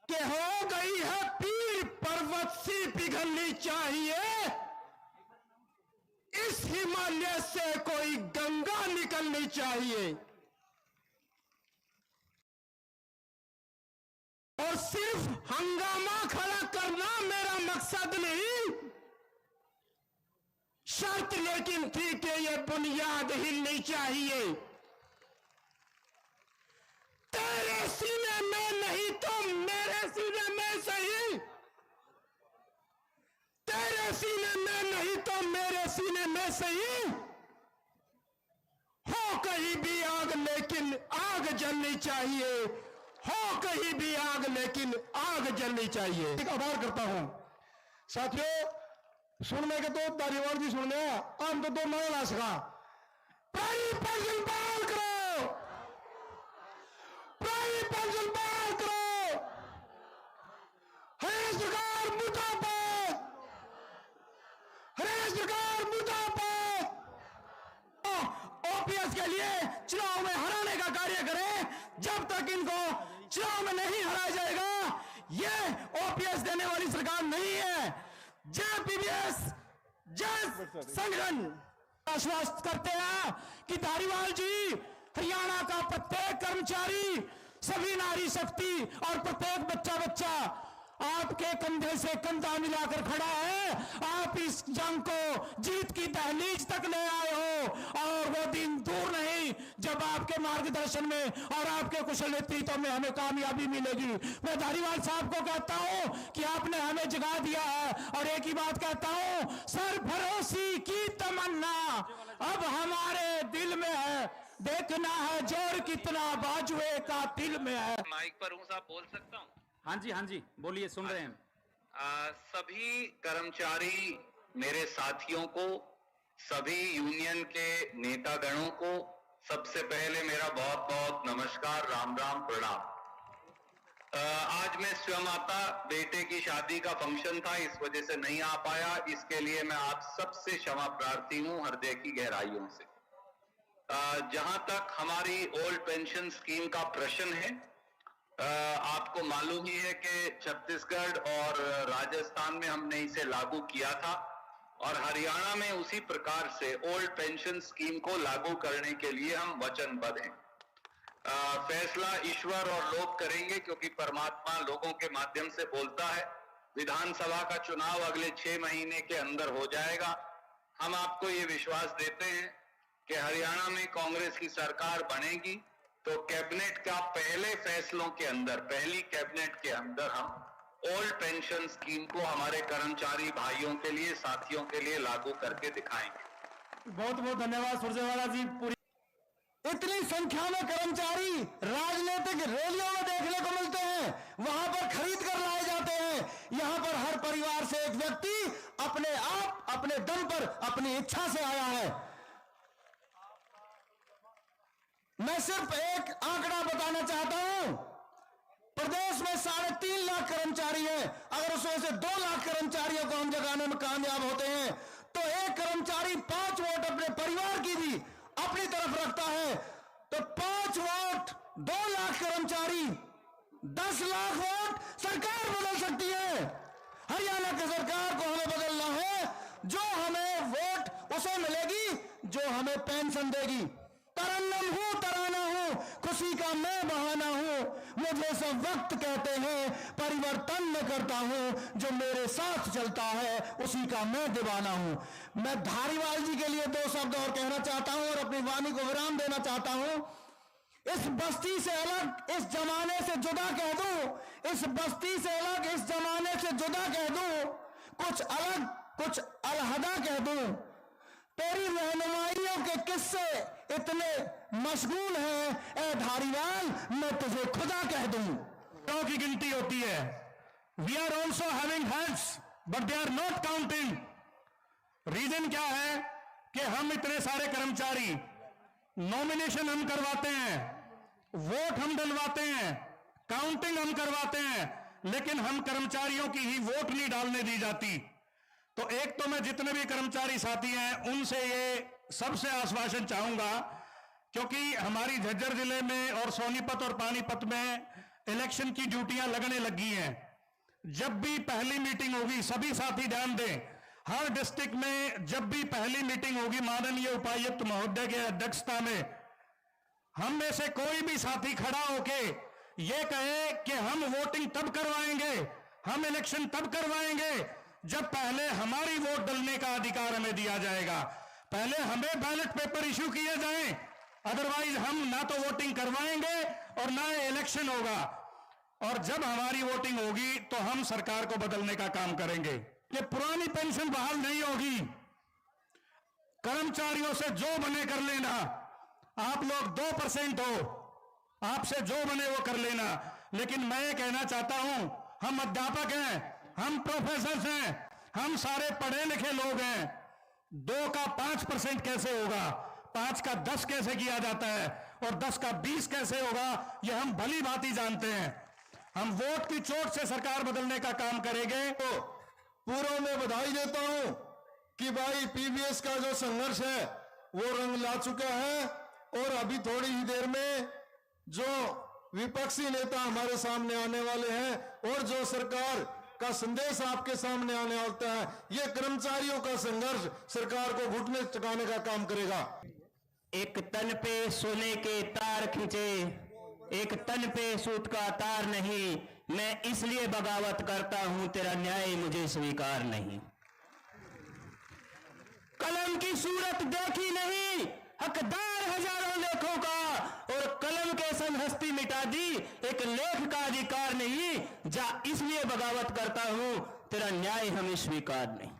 [SPEAKER 5] कि हो गई है पीर पर्वत सी पिघलनी चाहिए, इस हिमालय से कोई गंगा निकलनी चाहिए। और सिर्फ हंगामा खड़ा करना मेरा मकसद नहीं, शर्त लेकिन थी कि ये बुनियाद हिलनी चाहिए। तेरे सीने में नहीं तो मेरे सीने में सही, तेरे सीने में नहीं तो मेरे सीने में सही, हो कहीं भी आग लेकिन आग जलनी चाहिए, हो कहीं भी आग लेकिन आग जलनी चाहिए। एक आभार करता हूं साथियों। सुनने के तो धारीवाल जी सुनने हम तो महिला सका प्राइमरी पेंशन बहाल करो, प्राइमरी पेंशन बहाल करो, हरियाणा सरकार मुर्दाबाद, हरियाणा सरकार मुर्दाबाद। ओपीएस के लिए चुनाव में हराने का कार्य करें। जब तक इनको चुनाव में नहीं हराया जाएगा, ये ओपीएस देने वाली सरकार नहीं है। जय पीवीएस, जय संगठन। आश्वस्त करते हैं कि धारीवाल जी, हरियाणा का प्रत्येक कर्मचारी, सभी नारी शक्ति और प्रत्येक बच्चा आपके कंधे से कंधा मिलाकर खड़ा है। आप इस जंग को जीत की दहलीज तक ले आए हो, और वो दिन दूर नहीं जब आपके मार्गदर्शन में और आपके कुशल नेतृत्व में हमें कामयाबी मिलेगी। मैं धारीवाल साहब को कहता हूं कि आपने हमें जगा दिया है, और एक ही बात कहता हूं, सरफरोशी की तमन्ना अब हमारे दिल में है, देखना है जोर कितना बाजुए का दिल में है।
[SPEAKER 8] माइक पर हूँ साहब, बोल सकता हूँ?
[SPEAKER 3] हाँ जी बोलिए, सुन रहे हैं।
[SPEAKER 8] सभी कर्मचारी मेरे साथियों को, सभी यूनियन के नेतागणों को सबसे पहले मेरा बहुत बहुत नमस्कार, राम राम, प्रणाम। आज मैं स्वयं आता, बेटे की शादी का फंक्शन था, इस वजह से नहीं आ पाया। इसके लिए मैं आप सबसे क्षमा प्रार्थी हूं हृदय की गहराइयों से। जहां तक हमारी ओल्ड पेंशन स्कीम का प्रश्न है, आपको मालूम ही है कि छत्तीसगढ़ और राजस्थान में हमने इसे लागू किया था, और हरियाणा में उसी प्रकार से ओल्ड पेंशन स्कीम को लागू करने के लिए हम वचनबद्ध हैं। फैसला ईश्वर और लोग करेंगे, क्योंकि परमात्मा लोगों के माध्यम से बोलता है। विधानसभा का चुनाव अगले 6 महीने के अंदर हो जाएगा। हम आपको ये विश्वास देते हैं कि हरियाणा में कांग्रेस की सरकार बनेगी तो कैबिनेट का पहले फैसलों के अंदर, पहली कैबिनेट के अंदर हम ओल्ड पेंशन स्कीम को हमारे कर्मचारी भाइयों के लिए, साथियों के लिए लागू करके दिखाएंगे।
[SPEAKER 5] बहुत बहुत धन्यवाद सुरजेवाला जी। पूरी इतनी संख्या में कर्मचारी राजनीतिक रैलियों में देखने को मिलते हैं, वहां पर खरीद कर लाए जाते हैं। यहां पर हर परिवार से एक व्यक्ति अपने आप, अपने दम पर, अपनी इच्छा से आया है। मैं सिर्फ एक आंकड़ा बताना चाहता हूं प्रदेश में 3.5 लाख कर्मचारी हैं। अगर उसमें से 2 लाख कर्मचारियों को हम जगाने में कामयाब होते हैं तो एक कर्मचारी 5 वोट अपने परिवार की भी अपनी तरफ रखता है, तो 5 वोट 2 लाख कर्मचारी 10 लाख वोट सरकार बदल सकती है। हरियाणा की सरकार को हमें बदलना है, जो हमें वोट उसे मिलेगी जो हमें पेंशन देगी। तरन्नम हूं, तराना हूं, खुशी का मैं बहाना हूं। मुझे सब वक्त कहते हैं, परिवर्तन मैं करता हूं, जो मेरे साथ चलता है उसी का मैं दीवाना हूं। मैं धारीवाल जी के लिए 2 शब्द और कहना चाहता हूं और अपनी वाणी को विराम देना चाहता हूं। इस बस्ती से अलग, इस जमाने से जुदा कह दूं, इस बस्ती से अलग, इस जमाने से जुदा कह दूं, कुछ अलग, कुछ अलहदा कह दूं। तेरी रहनुमाइयों के किस्से इतने मशगूल हैं, ए धारीवाल, मैं तुझे खुदा कह दूं।
[SPEAKER 1] तो की गिनती होती है। We are also having heads but they are not counting. Reason क्या है कि हम इतने सारे कर्मचारी, नॉमिनेशन हम करवाते हैं, वोट हम डलवाते हैं, काउंटिंग हम करवाते हैं, लेकिन हम कर्मचारियों की ही वोट नहीं डालने दी जाती। तो एक तो मैं जितने भी कर्मचारी साथी हैं उनसे ये सबसे आश्वासन चाहूंगा, क्योंकि हमारी झज्जर जिले में और सोनीपत और पानीपत में इलेक्शन की ड्यूटियां लगने लगी हैं। जब भी पहली मीटिंग होगी, सभी साथी ध्यान दें, हर डिस्ट्रिक्ट में जब भी पहली मीटिंग होगी माननीय उपायुक्त महोदय के अध्यक्षता में, हम में से कोई भी साथी खड़ा होके ये कहे कि हम वोटिंग तब करवाएंगे, हम इलेक्शन तब करवाएंगे जब पहले हमारी वोट डालने का अधिकार हमें दिया जाएगा, पहले हमें बैलेट पेपर इश्यू किए जाएं, अदरवाइज हम ना तो वोटिंग करवाएंगे और ना इलेक्शन होगा। और जब हमारी वोटिंग होगी तो हम सरकार को बदलने का काम करेंगे। कि पुरानी पेंशन बहाल नहीं होगी, कर्मचारियों से जो बने कर लेना। आप लोग 2% हो, आपसे जो बने वो कर लेना, लेकिन मैं ये कहना चाहता हूं, हम अध्यापक हैं, हम प्रोफेसर हैं, हम सारे पढ़े लिखे लोग हैं। 2 का 5% कैसे होगा, 5 का 10 कैसे किया जाता है और 10 का 20 कैसे होगा, ये हम भली भांति जानते हैं। हम वोट की चोट से सरकार बदलने का काम करेंगे।
[SPEAKER 4] तो पूर्व में बधाई देता हूं कि भाई पीवीएस का जो संघर्ष है वो रंग ला चुका है और अभी थोड़ी ही देर में जो विपक्षी नेता हमारे सामने आने वाले हैं और जो सरकार का संदेश आपके सामने आने वाला है, ये कर्मचारियों का संघर्ष सरकार को घुटने चुकाने का काम करेगा।
[SPEAKER 3] एक तन पे सोने के तार खींचे, एक तन पे सूत का तार नहीं, मैं इसलिए बगावत करता हूं, तेरा न्याय मुझे स्वीकार नहीं। कलम की सूरत देखी नहीं, हकदार हजारों लेखों का, और कलम के संग हस्ती मिटा दी, एक लेख का अधिकार नहीं, जा इसलिए बगावत करता हूं, तेरा न्याय हमें स्वीकार नहीं।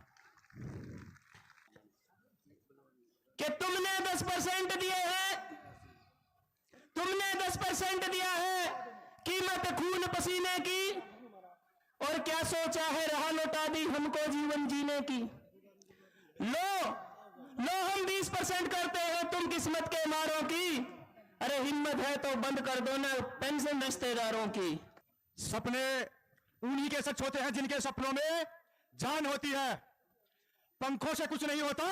[SPEAKER 3] कि तुमने 10% दिए हैं, तुमने 10% दिया है, कीमत खून पसीने की, और क्या सोचा है राह लौटा दी हमको जीवन जीने की। लो हम 20% करते हैं तुम किस्मत के मारों की, अरे हिम्मत है तो बंद कर दो ना पेंशन रिश्तेदारों की।
[SPEAKER 1] सपने उन्हीं के सच होते हैं जिनके सपनों में जान होती है। पंखों से कुछ नहीं होता,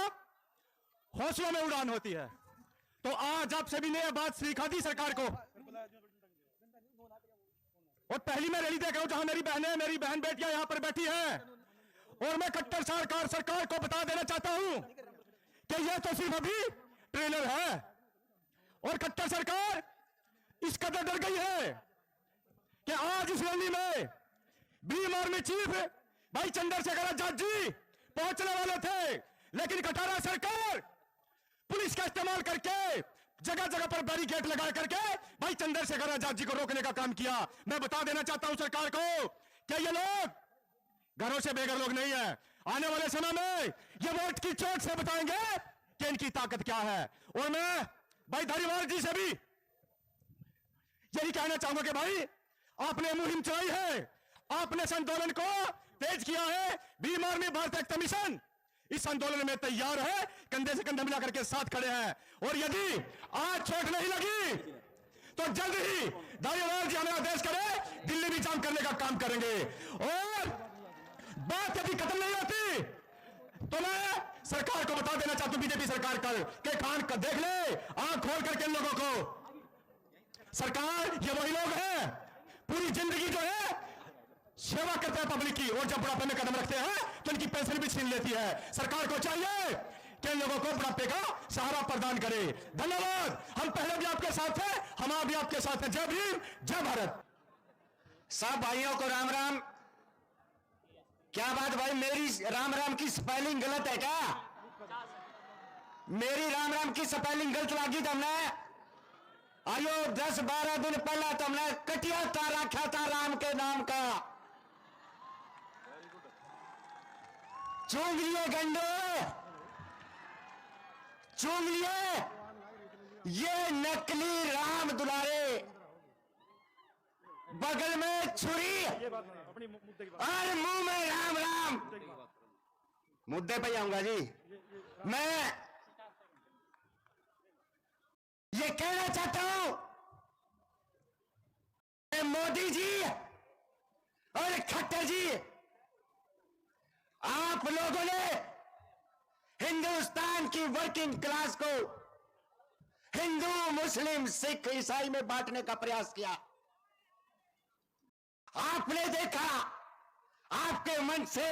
[SPEAKER 1] हौसलों में उड़ान होती है। तो आज आप सभी ने यह बात सिखा दी सरकार को। और पहली मैं रैली देख रहा हूं जहां मेरी बहनें, मेरी बहन बेटियां यहां पर बैठी हैं, और मैं कट्टर सरकार को बता देना चाहता हूं कि यह तो सिर्फ अभी ट्रेलर है, और कट्टर सरकार इस कदर डर गई है कि आज इस रैली में भीम आर्मी चीफ भाई चंद्रशेखर आजाद जी पहुंचने वाले थे, लेकिन कटारा सरकार पुलिस का इस्तेमाल करके जगह जगह पर बैरिकेड लगा करके भाई चंद्रशेखर आजाद जी को रोकने का काम किया। मैं बता देना चाहता हूं सरकार को कि ये लोग घरों से बेघर लोग नहीं है। आने वाले समय में ये वोट की चोट से बताएंगे कि इनकी ताकत क्या है। और मैं भाई धारीवाल जी से भी यही कहना चाहूंगा कि भाई आपने मुहिम चलाई है, आपने इस आंदोलन को तेज किया है। भीम आर्मी भारत एकता मिशन इस आंदोलन में तैयार है, कंधे से कंधा मिलाकर के साथ खड़े हैं। और यदि आज चोट नहीं लगी
[SPEAKER 6] तो जल्द ही दानियाल जी हमें आदेश करे, दिल्ली भी जाम करने का काम करेंगे। और बात यदि खत्म नहीं होती तो मैं सरकार को बता देना चाहता हूं, बीजेपी सरकार कल के कान का देख ले, आंख खोल करके इन लोगों को। सरकार ये वही लोग हैं पूरी जिंदगी जो है सेवा करते हैं पब्लिक की, और जब बुढ़ापे में कदम रखते हैं तो इनकी पेंशन भी छीन लेती है। सरकार को चाहिए कि इन लोगों को बुढ़ापे का सहारा प्रदान करे। धन्यवाद। हम पहले भी आपके साथ हैं, हम आज भी आपके साथ हैं। जय भीम, जय भारत।
[SPEAKER 3] सब भाइयों को राम राम। क्या बात भाई, मेरी राम राम की स्पेलिंग गलत है क्या? मेरी राम राम की स्पेलिंग गलत लगी तुमने? आयो 10-12 दिन पहले तुमने कटिया तारा रखा था राम के नाम का। चूंग लिए गंडो, चूंग लिए। ये नकली राम दुलारे, बगल में छुरी और मुंह में राम राम। मुद्दे पे आऊंगा जी। मैं ये कहना चाहता हूं, मोदी जी और खट्टर जी, आप लोगों ने हिंदुस्तान की वर्किंग क्लास को हिंदू, मुस्लिम, सिख, ईसाई में बांटने का प्रयास किया। आपने देखा आपके मन से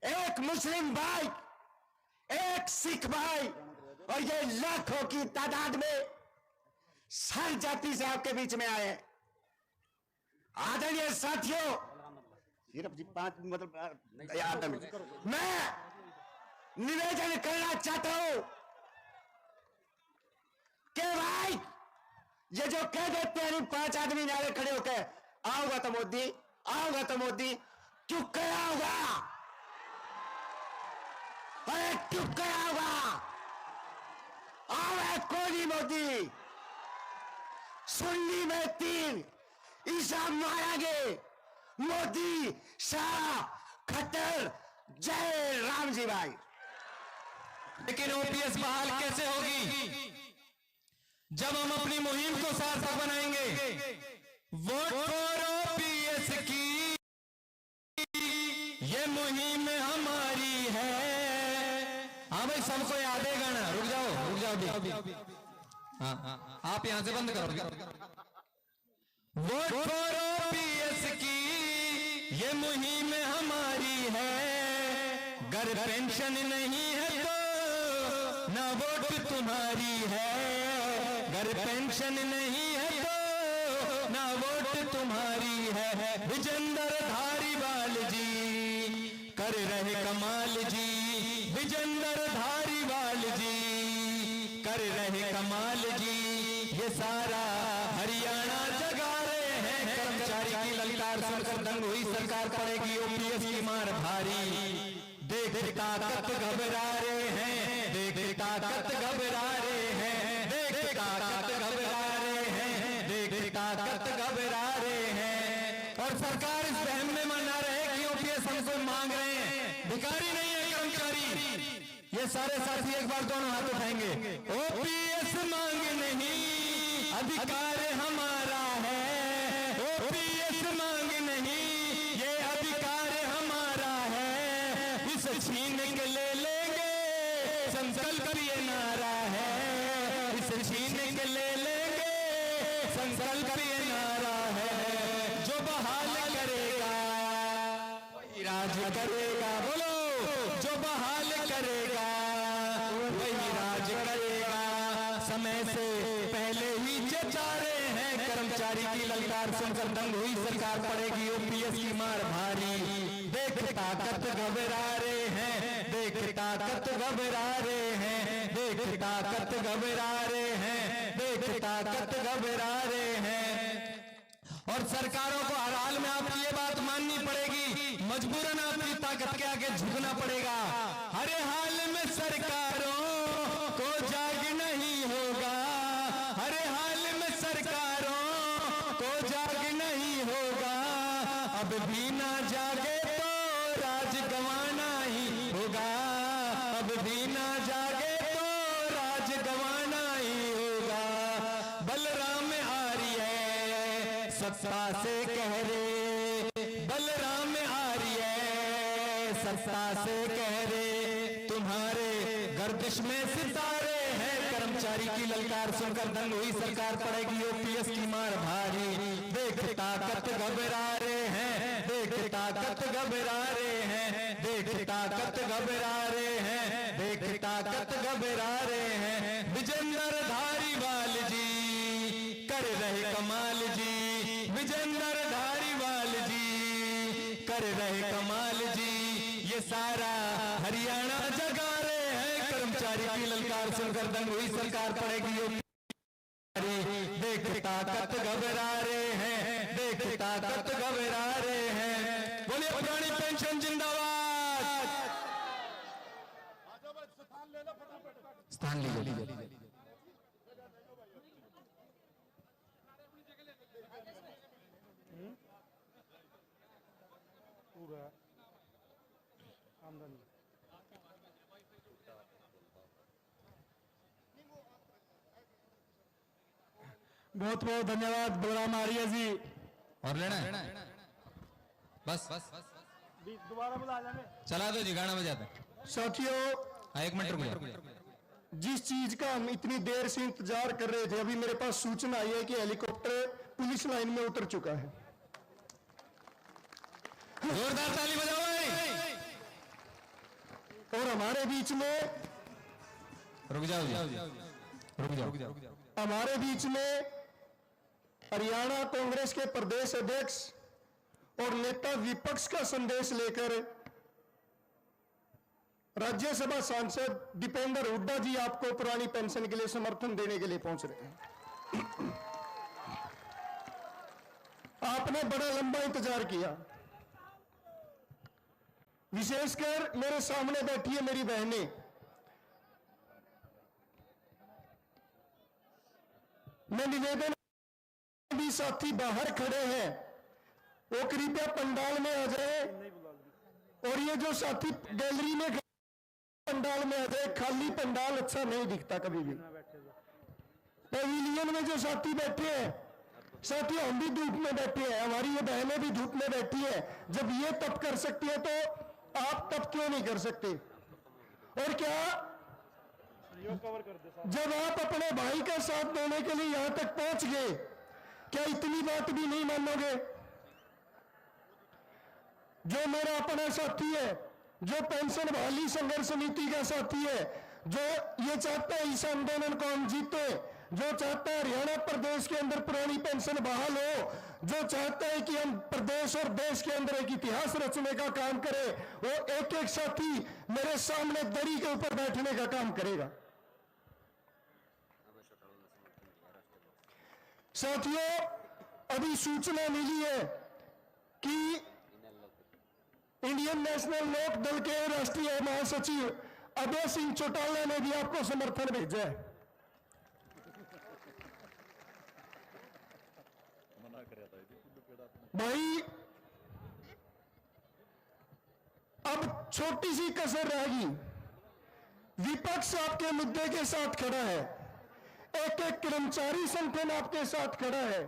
[SPEAKER 3] एक मुस्लिम भाई, एक सिख भाई और ये लाखों की तादाद में सर जाति से आपके बीच में आए। आदरणीय साथियों, सिर्फ जी 5 मतलब याद मैं निवेदन करना चाहता हूं कि भाई ये जो कह देते हैं 5 आदमी नारे खड़े होकर आओगा तो मोदी, आओगा तो मोदी, क्यों क्या होगा? अरे क्यों क्या होगा? आओ कोई मोदी, सुन्नी में 3 ईसा मारेंगे, मोदी, शाह, खट्टर, जय राम जी भाई।
[SPEAKER 1] लेकिन ओपीएस बहाल कैसे होगी जब हम अपनी मुहिम को सार्थक बनाएंगे? वोट फॉर ओपीएस की ये मुहिम हमारी है। हाँ भाई, सबको याद है गाना। रुक जाओ भी। हाँ, आप यहां से बंद करो। वोट फॉर ओपीएस की ये मुहिम हमारी है। अगर पेंशन नहीं है तो ना वोट तुम्हारी है। अगर पेंशन नहीं है तो ना वोट तुम्हारी है। विजेंद्र धारीवाल जी कर रहे कमाल जी, विजेंद्र धारीवाल जी कर रहे कमाल जी। ये सारा हरियाणा जगा रहे हैं कर्मचारी की ललकार सुनकर दंग हुई सरकार पड़ेगी ओपीएस की मार भारी। देख ताकत घबरा रहे हैं, देख ताकत घबरा रहे हैं, देख ताकत घबरा रहे हैं, देख ताकत घबरा रहे हैं। और सरकार इस बहम में मना रहे कि ओपीएस हमसे मांग रहे हैं, भिखारी नहीं है कर्मचारी। ये सारे साथी एक बार दोनों हाथ उठाएंगे। ओपीएस मांग नहीं, अधिकार हमारा है। ओपीएस मांग नहीं, ये अधिकार हमारा है। इसे छीन के ले लेंगे, संकल्प ये नारा है। इसे छीन के ले लेंगे, संकल्प ये नारा है। जो बहाल करेगा वही राज करेगा। बोलो, जो बहाल करेगा वही राज करेगा। समय से पहले ही चचा रहे हैं कर्मचारी की ललकार सुनकर दंग हुई सरकार पड़ेगी ओपीएस की मार भारी। देख ताकत घबरा रहे हैं, देख ताकत घबरा रहे हैं, देख ताकत घबरा रहे हैं, देख ताकत घबरा रहे हैं। और सरकारों को हर हाल में आपकी ये बात माननी पड़ेगी, मजबूरन आपकी ताकत के आगे झुकना पड़ेगा। हर हाल में सरकारों को जाग नहीं होगा, हर हाल में सरकारों को जाग नहीं होगा। अब भी ना जागे तो राज गंवाना ही होगा, अब भी ना जागे तो राज गंवाना ही होगा। बल सत्ता से कह रे बलराम आर्य, सत्ता से कह रे तुम्हारे गर्दिश में सितारे हैं। कर्मचारी की ललकार सुनकर दंग हुई सरकार, पड़ेगी ओपीएस की मार भारी। देख ताकत घबरा रहे हैं, देख ताकत घबरा रहे हैं, देख ताकत घबरा रहे हैं, देख ताकत घबरा रहे हैं। विजेंद्र धारीवाल जी कर रहे कमाल जी, विजेंद्र धारीवाल जी कर रहे कमाल जी। ये सारा हरियाणा जगा रहे हैं। कर्मचारी की ललकार सुनकर दंग हुई सरकार, पड़ेगी देख ताकत घबरा रहे हैं, देख ताकत घबरा रहे हैं। बोलिए पुरानी पेंशन जिंदाबाद। स्थान लीजिए।
[SPEAKER 5] बहुत बहुत धन्यवाद बलराम आर्य जी।
[SPEAKER 1] और लेना है बस
[SPEAKER 5] दोबारा बुला लेंगे।
[SPEAKER 1] चला दो जी, गाना बजाते हैं।
[SPEAKER 5] साथियों,
[SPEAKER 1] एक मिनट रुक जाओ।
[SPEAKER 5] जिस चीज का हम इतनी देर से इंतजार कर रहे थे, अभी मेरे पास सूचना आई है कि हेलीकॉप्टर पुलिस लाइन में उतर चुका है।
[SPEAKER 1] जोरदार ताली बजाओ भाई।
[SPEAKER 5] और हमारे बीच में
[SPEAKER 1] रुक जाओ जी, रुक जाओ।
[SPEAKER 5] हमारे बीच में हरियाणा कांग्रेस के प्रदेश अध्यक्ष और नेता विपक्ष का संदेश लेकर राज्यसभा सांसद दीपेंद्र हुड्डा जी आपको पुरानी पेंशन के लिए समर्थन देने के लिए पहुंच रहे हैं। आपने बड़ा लंबा इंतजार किया। विशेषकर मेरे सामने बैठी है मेरी बहनें। मैं निवेदन, भी साथी बाहर खड़े हैं वो कृपया पंडाल में आ जाए, और ये जो साथी गैलरी में पंडाल में आ जाए। खाली पंडाल अच्छा नहीं दिखता कभी भी। पेविलियन में जो साथी बैठे हैं, साथी हम भी धूप में बैठे हैं, हमारी ये बहनें भी धूप में बैठी है। जब ये तप कर सकती है तो आप तप क्यों नहीं कर सकते? और क्या जब आप अपने भाई का साथ देने के लिए यहां तक पहुंच गए, क्या इतनी बात भी नहीं मानोगे? जो मेरा अपना साथी है, जो पेंशन बहाली संघर्ष समिति का साथी है, जो ये चाहता है इस आंदोलन को हम जीते, जो चाहता है हरियाणा प्रदेश के अंदर पुरानी पेंशन बहाल हो, जो चाहता है कि हम प्रदेश और देश के अंदर एक इतिहास रचने का काम करें, वो एक एक साथी मेरे सामने दरी के ऊपर बैठने का काम करेगा। साथियों, अभी सूचना मिली है कि इंडियन नेशनल लोक दल के राष्ट्रीय महासचिव अभय सिंह चौटाला ने भी आपको समर्थन भेजा है। भाई, अब छोटी सी कसर रहेगी। विपक्ष आपके मुद्दे के साथ खड़ा है, एक एक कर्मचारी संगठन आपके साथ खड़ा है,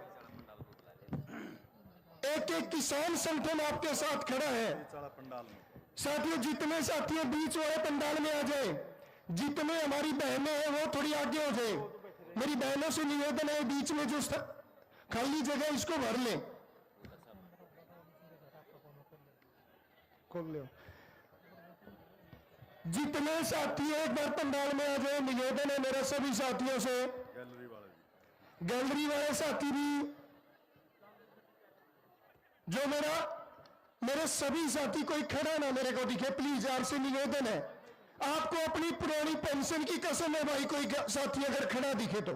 [SPEAKER 5] एक एक किसान संगठन आपके साथ खड़ा है। साथियों, जितने साथी बीच वाले पंडाल में आ जाए, जितने हमारी बहनें हैं वो थोड़ी आगे हो जाए। मेरी बहनों से निवेदन है, बीच में जो खाली जगह इसको भर ले, खोल लो। जितने साथी एक बार पंडाल में आ जाए, निवेदन है मेरा सभी साथियों से। गैलरी वाले साथी भी, जो मेरे सभी साथी कोई खड़ा ना मेरे को दिखे, प्लीज आपसे निवेदन है। आपको अपनी पुरानी पेंशन की कसम है भाई, कोई साथी अगर खड़ा दिखे तो।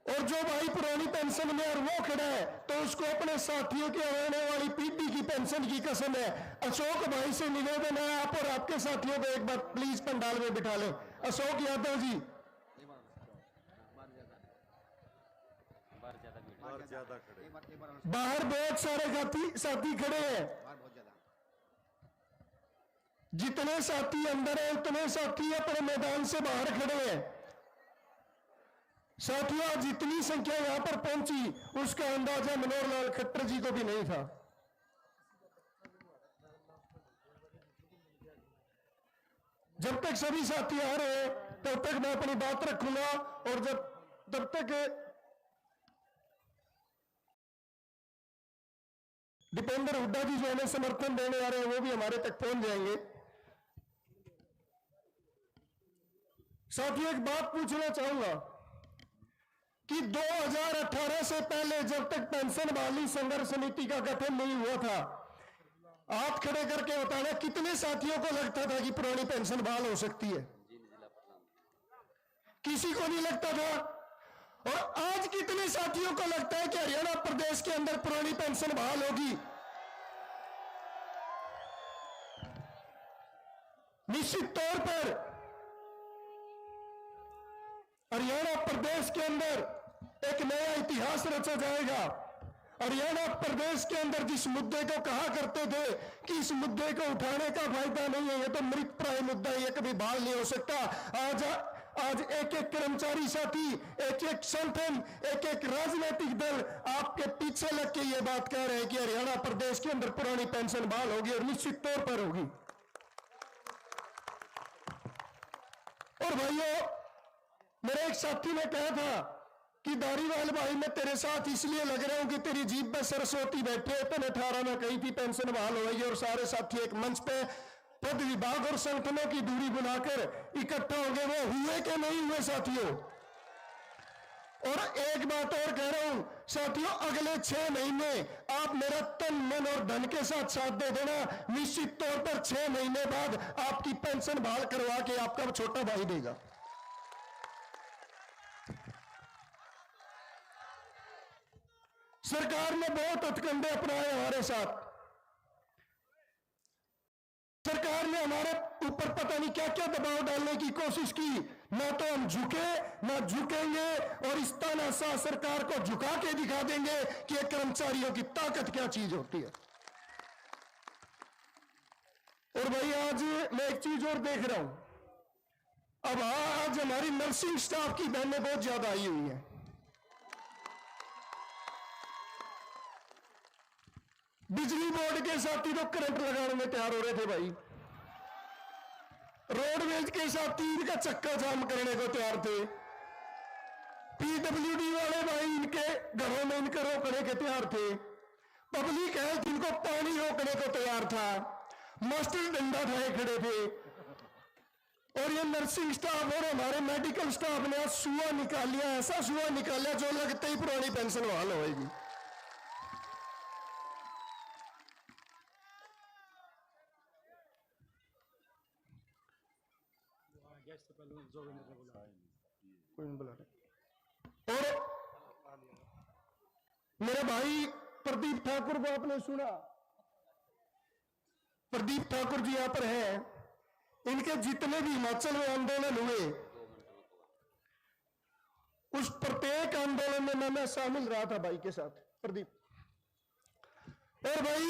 [SPEAKER 5] और जो भाई पुरानी पेंशन में और वो खड़ा है, तो उसको अपने साथियों के आने वाली पीढ़ी की पेंशन की कसम है। अशोक भाई से निवेदन है, आप और आपके साथियों को एक बार प्लीज पंडाल में बिठा लें। अशोक यादव जी, बाहर बहुत सारे साथी खड़े हैं। जितने साथी अंदर है उतने साथी अपने मैदान से बाहर खड़े हैं। साथियों, आज जितनी संख्या यहां पर पहुंची उसका अंदाजा मनोहर लाल खट्टर जी को भी नहीं था। जब तक सभी साथी आ रहे हैं तब तक मैं अपनी बात रखूंगा, और तब तक दीपेंद्र हुड्डा जी जो हमें समर्थन देने आ रहे हैं वो भी हमारे तक पहुंच जाएंगे। साथियों, एक बात पूछना चाहूंगा कि 2018 से पहले जब तक पेंशन बहाली संघर्ष समिति का गठन नहीं हुआ था, हाथ खड़े करके बताना कितने साथियों को लगता था कि पुरानी पेंशन बहाल हो सकती है? किसी को नहीं लगता था। और आज कितने साथियों को लगता है कि हरियाणा प्रदेश के अंदर पुरानी पेंशन बहाल होगी? निश्चित तौर पर हरियाणा प्रदेश के अंदर एक नया इतिहास रचा जाएगा। हरियाणा प्रदेश के अंदर जिस मुद्दे को कहा करते थे कि इस मुद्दे को उठाने का फायदा नहीं है, ये तो मृत प्राय मुद्दा है, ये कभी बहाल नहीं हो सकता। आज एक एक कर्मचारी साथी, एक एक संगठन, एक एक राजनीतिक दल आपके पीछे लग के ये बात कह रहे हैं कि हरियाणा प्रदेश के अंदर पुरानी पेंशन बहाल होगी, और निश्चित तौर पर होगी। और भाइयों, मेरे एक साथी ने कहा था कि दारीवाल भाई, मैं तेरे साथ इसलिए लग रहा हूं कि तेरी जीभ में सरस्वती बैठे, तूने 18 में कही थी पेंशन बहाल होगी, और सारे साथी एक मंच पे पद विभाग और संगठनों की दूरी बनाकर इकट्ठा होंगे। वो हुए कि नहीं हुए साथियों? और एक बात और कह रहा हूं साथियों, अगले 6 महीने आप मेरा तन मन और धन के साथ दे देना। निश्चित तौर पर 6 महीने बाद आपकी पेंशन बहाल करवा के आपका छोटा भाई देगा। सरकार ने बहुत हथकंडे अपनाए हमारे साथ। सरकार ने हमारे ऊपर पता नहीं क्या क्या दबाव डालने की कोशिश की, ना तो हम झुके ना झुकेंगे, और इस तानाशाह सरकार को झुका के दिखा देंगे कि ये कर्मचारियों की ताकत क्या चीज होती है। और भाई, आज मैं एक चीज और देख रहा हूं, अब आज हमारी नर्सिंग स्टाफ की बहनें बहुत ज्यादा आई हुई हैं। बिजली बोर्ड के साथी तो करंट लगाने में तैयार हो रहे थे भाई, रोडवेज के साथी इनका चक्का जाम करने को तैयार थे, पीडब्ल्यूडी वाले भाई इनके घरों में इनको रोकने के तैयार थे, पब्लिक हेल्थ इनको पानी रोकने को तैयार था, मास्टर डंडा उठाए खड़े थे। और ये नर्सिंग स्टाफ और हमारे मेडिकल स्टाफ ने सुआ निकाल लिया, ऐसा सुआ निकाल लिया जो लगते ही पुरानी पेंशन बहाल होगी। और मेरे भाई प्रदीप ठाकुर को आपने सुना, प्रदीप ठाकुर जी यहां पर हैं। इनके जितने भी हिमाचल में आंदोलन हुए, उस प्रत्येक आंदोलन में मैं शामिल रहा था भाई के साथ, प्रदीप। और भाई,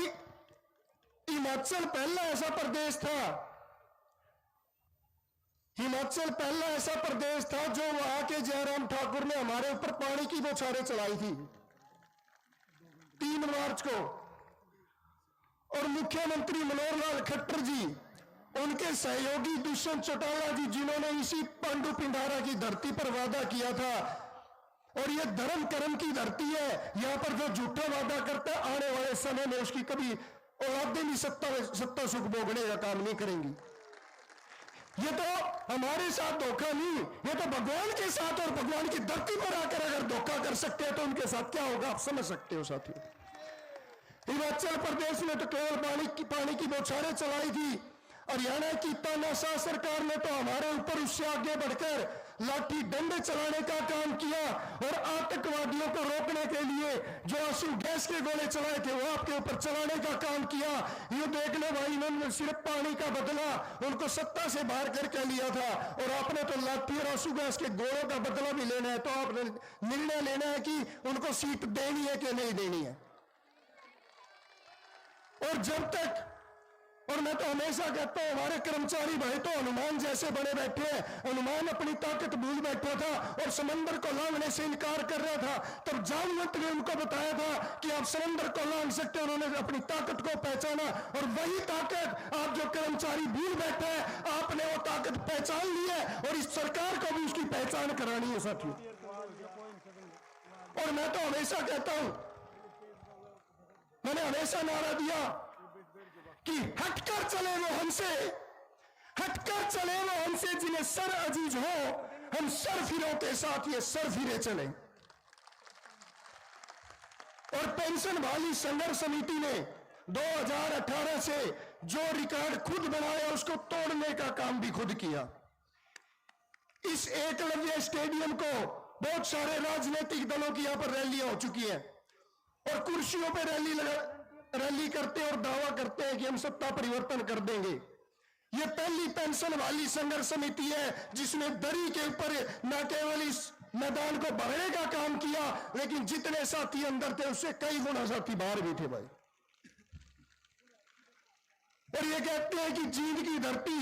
[SPEAKER 5] हिमाचल पहला ऐसा प्रदेश था, हिमाचल पहला ऐसा प्रदेश था जो वहां के जयराम ठाकुर ने हमारे ऊपर पानी की बौछारें चलाई थी 3 मार्च को। और मुख्यमंत्री मनोहर लाल खट्टर जी, उनके सहयोगी दुष्यंत चौटाला जी, जिन्होंने इसी पांडु पिंडारा की धरती पर वादा किया था। और ये धर्म कर्म की धरती है, यहां पर जो झूठा वादा करता है आने वाले समय में उसकी कभी औलादें भी सत्ता सुख भोगने का काम नहीं करेंगी। ये तो हमारे साथ धोखा नहीं, ये तो भगवान के साथ और भगवान की धरती पर आकर अगर धोखा कर सकते हैं तो उनके साथ क्या होगा आप समझ सकते हो साथियों। हिमाचल प्रदेश ने तो केवल पानी की बौछारें चलाई थी। हरियाणा की तानाशाह सरकार ने तो हमारे ऊपर उससे आगे बढ़कर लाठी डंडे चलाने का काम किया, और आतंकवादियों को रोकने के लिए जो आंसू गैस के गोले चलाए थे वो आपके ऊपर चलाने का काम किया। ये देख लो भाई, इन्होंने सिर्फ पानी का बदला उनको सत्ता से बाहर करके लिया था, और आपने तो लाठी और आंसू गैस के गोलों का बदला भी लेना है। तो आपने निर्णय लेना है कि उनको सीट देनी है कि नहीं देनी है। और जब तक और मैं तो हमेशा कहता हूं हमारे कर्मचारी भाई तो हनुमान जैसे बने बैठे हैं। हनुमान अपनी ताकत भूल बैठा था और समंदर को लांघने से इनकार कर रहा था, तब जामवंत ने उनको बताया था कि आप समंदर को लांघ सकते हैं। उन्होंने अपनी ताकत को पहचाना और वही ताकत आप जो कर्मचारी भूल बैठे हैं, आपने वो ताकत पहचान ली है और इस सरकार को भी उसकी पहचान करानी है साथियों। और मैं तो हमेशा कहता हूं, मैंने हमेशा नारा दिया कि हटकर चले वो हमसे, हटकर चले वो हमसे जिन्हें सर अजीज हो, हम सर फिरों के साथ ये सर फिरे चले। और पेंशन वाली संघर्ष समिति ने 2018 से जो रिकॉर्ड खुद बनाया उसको तोड़ने का काम भी खुद किया। इस एकलव्य स्टेडियम को बहुत सारे राजनीतिक दलों की यहां पर रैलियां हो चुकी हैं और कुर्सियों पर रैली करते हैं और दावा करते हैं कि हम सत्ता परिवर्तन कर देंगे। यह पहली पेंशन वाली संघर्ष समिति है जिसने दरी के ऊपर न केवल इस मैदान को भरने का काम किया, लेकिन जितने साथी अंदर थे उससे कई गुना साथी बाहर भी थे भाई। और ये कहते हैं कि जींद की धरती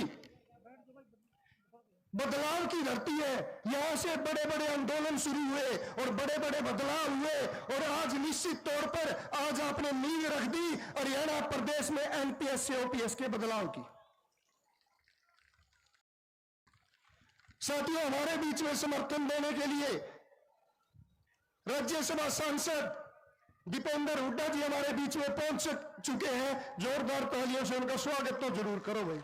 [SPEAKER 5] बदलाव की धरती है, यहां से बड़े बड़े आंदोलन शुरू हुए और बड़े बड़े बदलाव हुए और आज निश्चित तौर पर आज आपने नींव रख दी हरियाणा प्रदेश में एनपीएस से ओपीएस के बदलाव की। साथियों, हमारे बीच में समर्थन देने के लिए राज्यसभा सांसद दीपेंद्र हुड्डा जी हमारे बीच में पहुंच चुके हैं। जोरदार तालियों से उनका स्वागत तो जरूर करो भाई।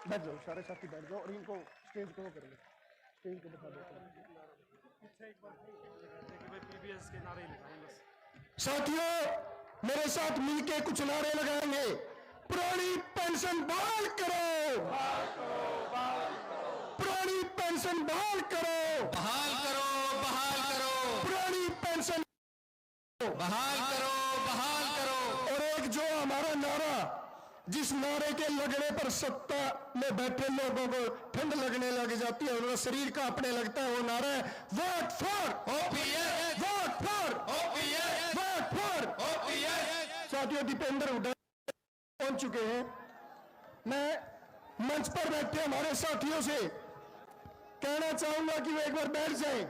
[SPEAKER 5] बैठ जाओ, सारे साथी बैठ जाओ और इनको स्टेज को करेंगे, स्टेज को बता दो। साथियों, मेरे साथ मिलके कुछ नारे लगाएंगे। पुरानी पेंशन बहाल करो, पुरानी पेंशन बहाल करो,
[SPEAKER 1] बहाल करो, बहाल करो,
[SPEAKER 5] पुरानी पेंशन
[SPEAKER 1] बहाल करो, बहाल करो।
[SPEAKER 5] और एक जो हमारा नारा, जिस नारे के लगने पर सत्ता में बैठे लोगों को ठंड लगने लग जाती है, उनका शरीर कांपने लगता है, वो नारा है vote for
[SPEAKER 1] OPS,
[SPEAKER 5] vote for
[SPEAKER 1] OPS,
[SPEAKER 5] vote for
[SPEAKER 1] OPS.
[SPEAKER 5] साथियों, दीपेंद्र हुड्डा पहुंच चुके हैं। मैं मंच पर बैठे हमारे साथियों से कहना चाहूंगा कि वो एक बार बैठ जाएं।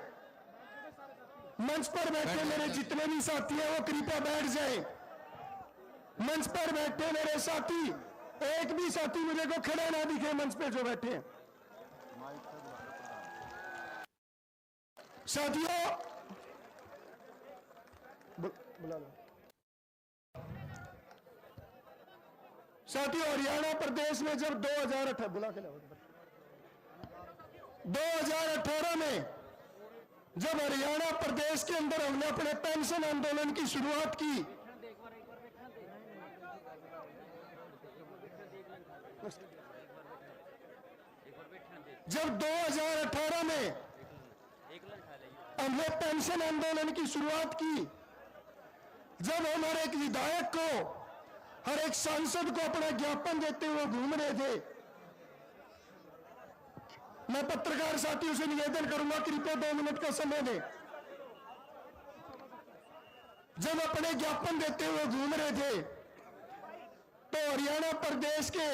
[SPEAKER 5] मंच पर बैठे मेरे जितने भी साथी हैं वो कृपया बैठ जाएं। मंच पर बैठे मेरे साथी, एक भी साथी मुझे को खड़े ना दिखे मंच पे जो बैठे हैं। साथियों, बुला लो। साथियों, हरियाणा प्रदेश में जब 2018 बुला के 2018 में जब हरियाणा प्रदेश के अंदर हमने अपने पेंशन आंदोलन की शुरुआत की, जब 2018 में हमने पेंशन आंदोलन की शुरुआत की, जब हम हर एक विधायक को, हर एक सांसद को अपना ज्ञापन देते हुए घूम रहे थे, मैं पत्रकार साथियों से निवेदन करूंगा कृपया 2 मिनट का समय दें। जब अपने ज्ञापन देते हुए घूम रहे थे तो हरियाणा प्रदेश के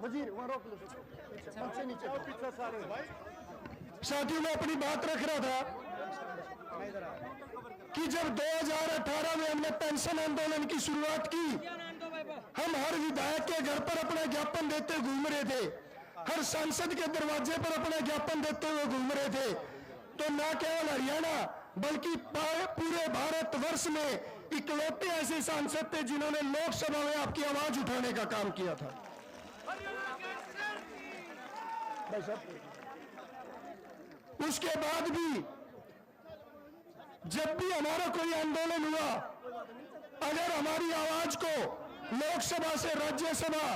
[SPEAKER 5] वजीर वहां रोक लो, पीछे नीचे पीछे सारे साथियों। मैं अपनी बात रख रहा था कि जब 2018 में हमने पेंशन आंदोलन की शुरुआत की, हम हर विधायक के घर पर अपना ज्ञापन देते घूम रहे थे, हर सांसद के दरवाजे पर अपना ज्ञापन देते हुए घूम रहे थे। तो न केवल हरियाणा बल्कि पूरे भारतवर्ष में इकलौते ऐसे सांसद थे जिन्होंने लोकसभा में आपकी आवाज उठाने का काम किया था। उसके बाद भी जब भी हमारा कोई आंदोलन हुआ, अगर हमारी आवाज को लोकसभा से राज्यसभा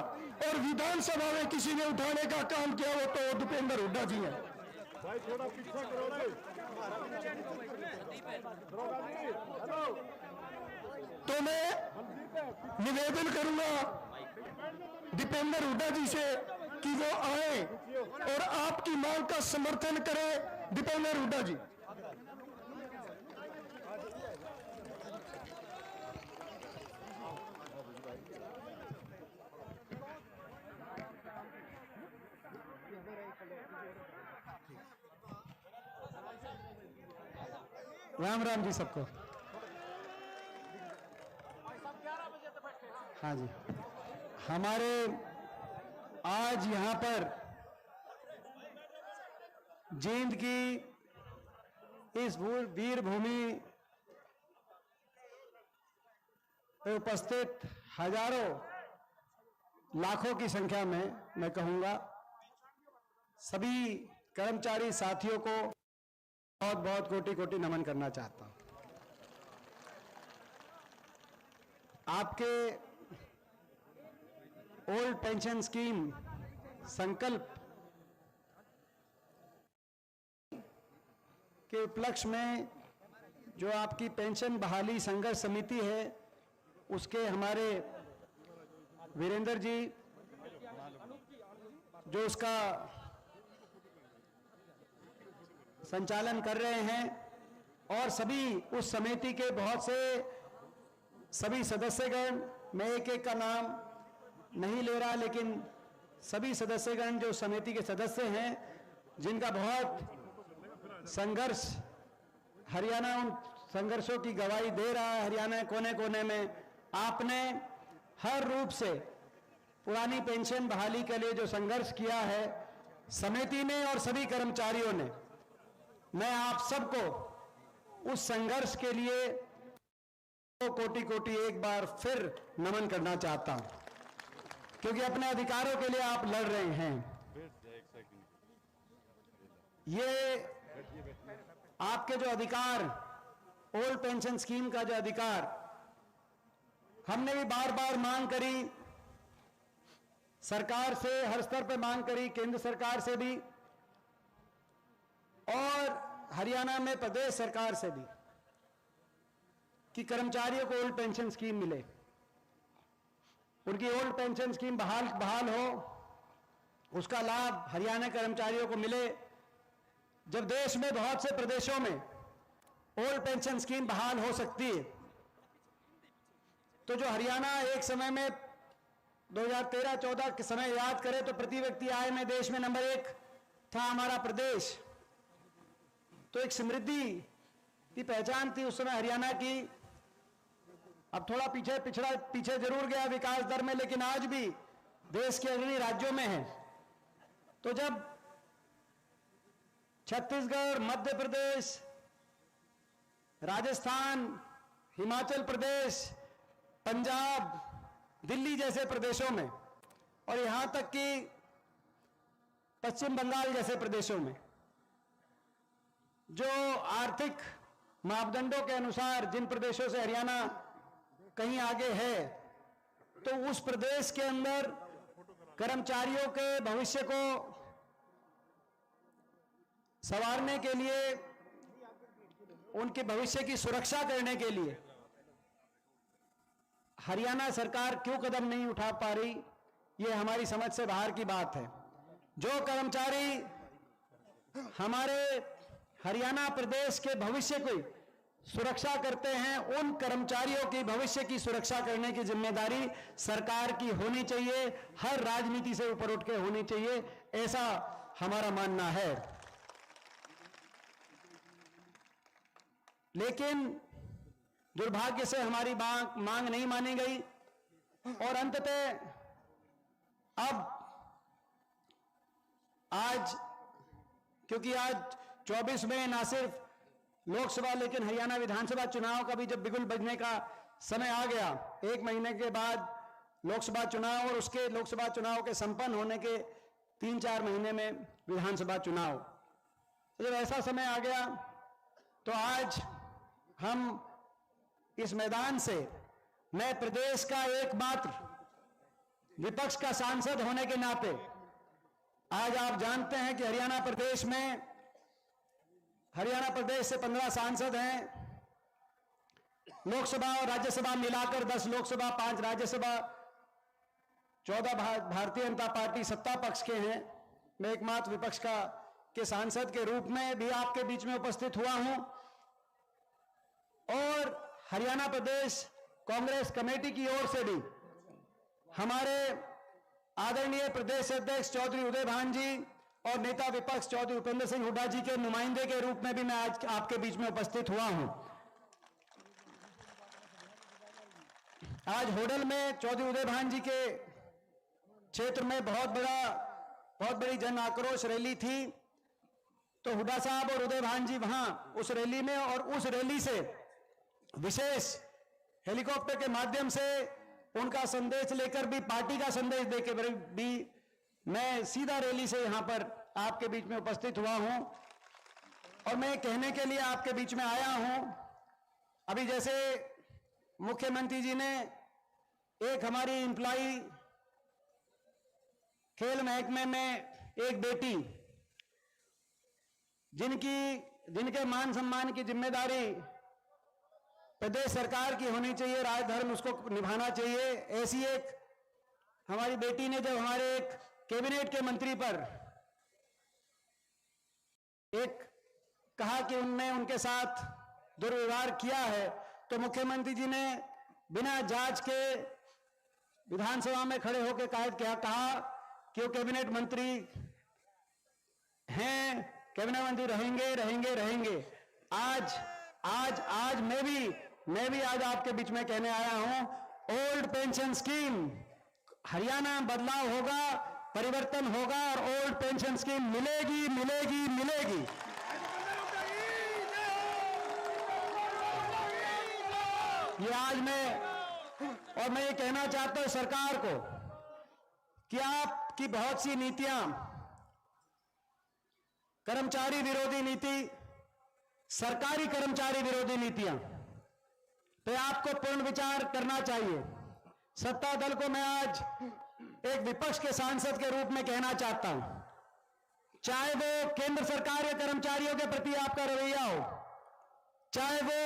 [SPEAKER 5] और विधानसभा में किसी ने उठाने का काम किया हो तो दीपेंद्र हुड्डा जी हैं। भाई थोड़ा पीछे करो। तो मैं निवेदन करूंगा दीपेंद्र हुड्डा जी से कि वो आए और आपकी मांग का समर्थन करें। दीपेंद्र हुड्डा जी।
[SPEAKER 3] राम राम जी सबको। हाँ जी, हमारे आज यहाँ पर जींद की इस वीर भूमि पे उपस्थित हजारों लाखों की संख्या में मैं कहूँगा सभी कर्मचारी साथियों को बहुत बहुत कोटि कोटि नमन करना चाहता हूँ। आपके ओल्ड पेंशन स्कीम संकल्प के उपलक्ष्य में जो आपकी पेंशन बहाली संघर्ष समिति है, उसके हमारे वीरेंद्र जी जो उसका संचालन कर रहे हैं, और सभी उस समिति के बहुत से सभी सदस्यगण, मैं एक एक का नाम नहीं ले रहा, लेकिन सभी सदस्यगण जो समिति के सदस्य हैं, जिनका बहुत संघर्ष हरियाणा उन संघर्षों की गवाही दे रहा है। हरियाणा कोने कोने में आपने हर रूप से पुरानी पेंशन बहाली के लिए जो संघर्ष किया है, समिति ने और सभी कर्मचारियों ने, मैं आप सबको उस संघर्ष के लिए कोटि कोटि एक बार फिर नमन करना चाहता हूं, क्योंकि अपने अधिकारों के लिए आप लड़ रहे हैं। ये आपके जो अधिकार, ओल्ड पेंशन स्कीम का जो अधिकार, हमने भी बार बार मांग करी, सरकार से हर स्तर पर मांग करी, केंद्र सरकार से भी और हरियाणा में प्रदेश सरकार से भी, कि कर्मचारियों को ओल्ड पेंशन स्कीम मिले, उनकी ओल्ड पेंशन स्कीम बहाल हो, उसका लाभ हरियाणा कर्मचारियों को मिले। जब देश में बहुत से प्रदेशों में ओल्ड पेंशन स्कीम बहाल हो सकती है, तो जो हरियाणा एक समय में 2013-14 के समय याद करें तो प्रति व्यक्ति आय में देश में नंबर 1 था हमारा प्रदेश, तो एक समृद्धि की पहचान थी उस समय हरियाणा की। अब थोड़ा पीछे जरूर गया विकास दर में, लेकिन आज भी देश के अग्रणी राज्यों में है। तो जब छत्तीसगढ़, मध्य प्रदेश, राजस्थान, हिमाचल प्रदेश, पंजाब, दिल्ली जैसे प्रदेशों में, और यहां तक कि पश्चिम बंगाल जैसे प्रदेशों में, जो आर्थिक मापदंडों के अनुसार जिन प्रदेशों से हरियाणा कहीं आगे है, तो उस प्रदेश के अंदर कर्मचारियों के भविष्य को संवारने के लिए, उनके भविष्य की सुरक्षा करने के लिए हरियाणा सरकार क्यों कदम नहीं उठा पा रही, ये हमारी समझ से बाहर की बात है। जो कर्मचारी हमारे हरियाणा प्रदेश के भविष्य की सुरक्षा करते हैं, उन कर्मचारियों की भविष्य की सुरक्षा करने की जिम्मेदारी सरकार की होनी चाहिए, हर राजनीति से ऊपर उठ के होनी चाहिए, ऐसा हमारा मानना है। लेकिन दुर्भाग्य से हमारी मांग नहीं मानी गई, और अंततः अब आज, क्योंकि आज 24 में ना सिर्फ लोकसभा लेकिन हरियाणा विधानसभा चुनाव का भी जब बिगुल बजने का समय आ गया, 1 महीने के बाद लोकसभा चुनाव और उसके लोकसभा चुनाव के संपन्न होने के 3-4 महीने में विधानसभा चुनाव, तो जब ऐसा समय आ गया, तो आज हम इस मैदान से, मैं प्रदेश का एकमात्र विपक्ष का सांसद होने के नाते, आज आप जानते हैं कि हरियाणा प्रदेश से 15 सांसद हैं, लोकसभा और राज्यसभा मिलाकर 10 लोकसभा, 5 राज्यसभा,
[SPEAKER 5] 14 भारतीय जनता पार्टी सत्ता पक्ष के हैं, मैं एकमात्र विपक्ष के सांसद के रूप में भी आपके बीच में उपस्थित हुआ हूं और हरियाणा प्रदेश कांग्रेस कमेटी की ओर से भी हमारे आदरणीय प्रदेश अध्यक्ष चौधरी उदय भान जी और नेता विपक्ष चौधरी उपेंद्र सिंह हुड्डा जी के नुमाइंदे के रूप में भी मैं आज आपके बीच में उपस्थित हुआ हूं। आज होडल में चौधरी उदय भान जी के क्षेत्र में बहुत बड़ी जन आक्रोश रैली थी, तो हुड्डा साहब और उदय भान जी वहां उस रैली में, और उस रैली से विशेष हेलीकॉप्टर के माध्यम से उनका संदेश लेकर भी, पार्टी का संदेश देकर भी मैं सीधा रैली से यहां पर आपके बीच में उपस्थित हुआ हूं और मैं कहने के लिए आपके बीच में आया हूं। अभी जैसे मुख्यमंत्री जी ने एक हमारी एम्प्लॉई खेल महकमे में एक बेटी जिनके मान सम्मान की जिम्मेदारी प्रदेश सरकार की होनी चाहिए, राज धर्म उसको निभाना चाहिए, ऐसी एक हमारी बेटी ने जब हमारे एक कैबिनेट के मंत्री पर एक कहा कि उनने उनके साथ दुर्व्यवहार किया है, तो मुख्यमंत्री जी ने बिना जांच के विधानसभा में खड़े होकर कहा कि वो कैबिनेट मंत्री हैं, कैबिनेट मंत्री रहेंगे। आज मैं भी आज आपके बीच में कहने आया हूं, ओल्ड पेंशन स्कीम हरियाणा में बदलाव होगा, परिवर्तन होगा और ओल्ड पेंशन स्कीम मिलेगी। ये आज मैं ये कहना चाहता हूं सरकार को कि आपकी बहुत सी नीतियां, कर्मचारी विरोधी नीति, सरकारी कर्मचारी विरोधी नीतियां पे आपको पूर्ण विचार करना चाहिए। सत्ता दल को मैं आज एक विपक्ष के सांसद के रूप में कहना चाहता हूं, चाहे वो केंद्र सरकार के कर्मचारियों के प्रति आपका रवैया हो, चाहे वो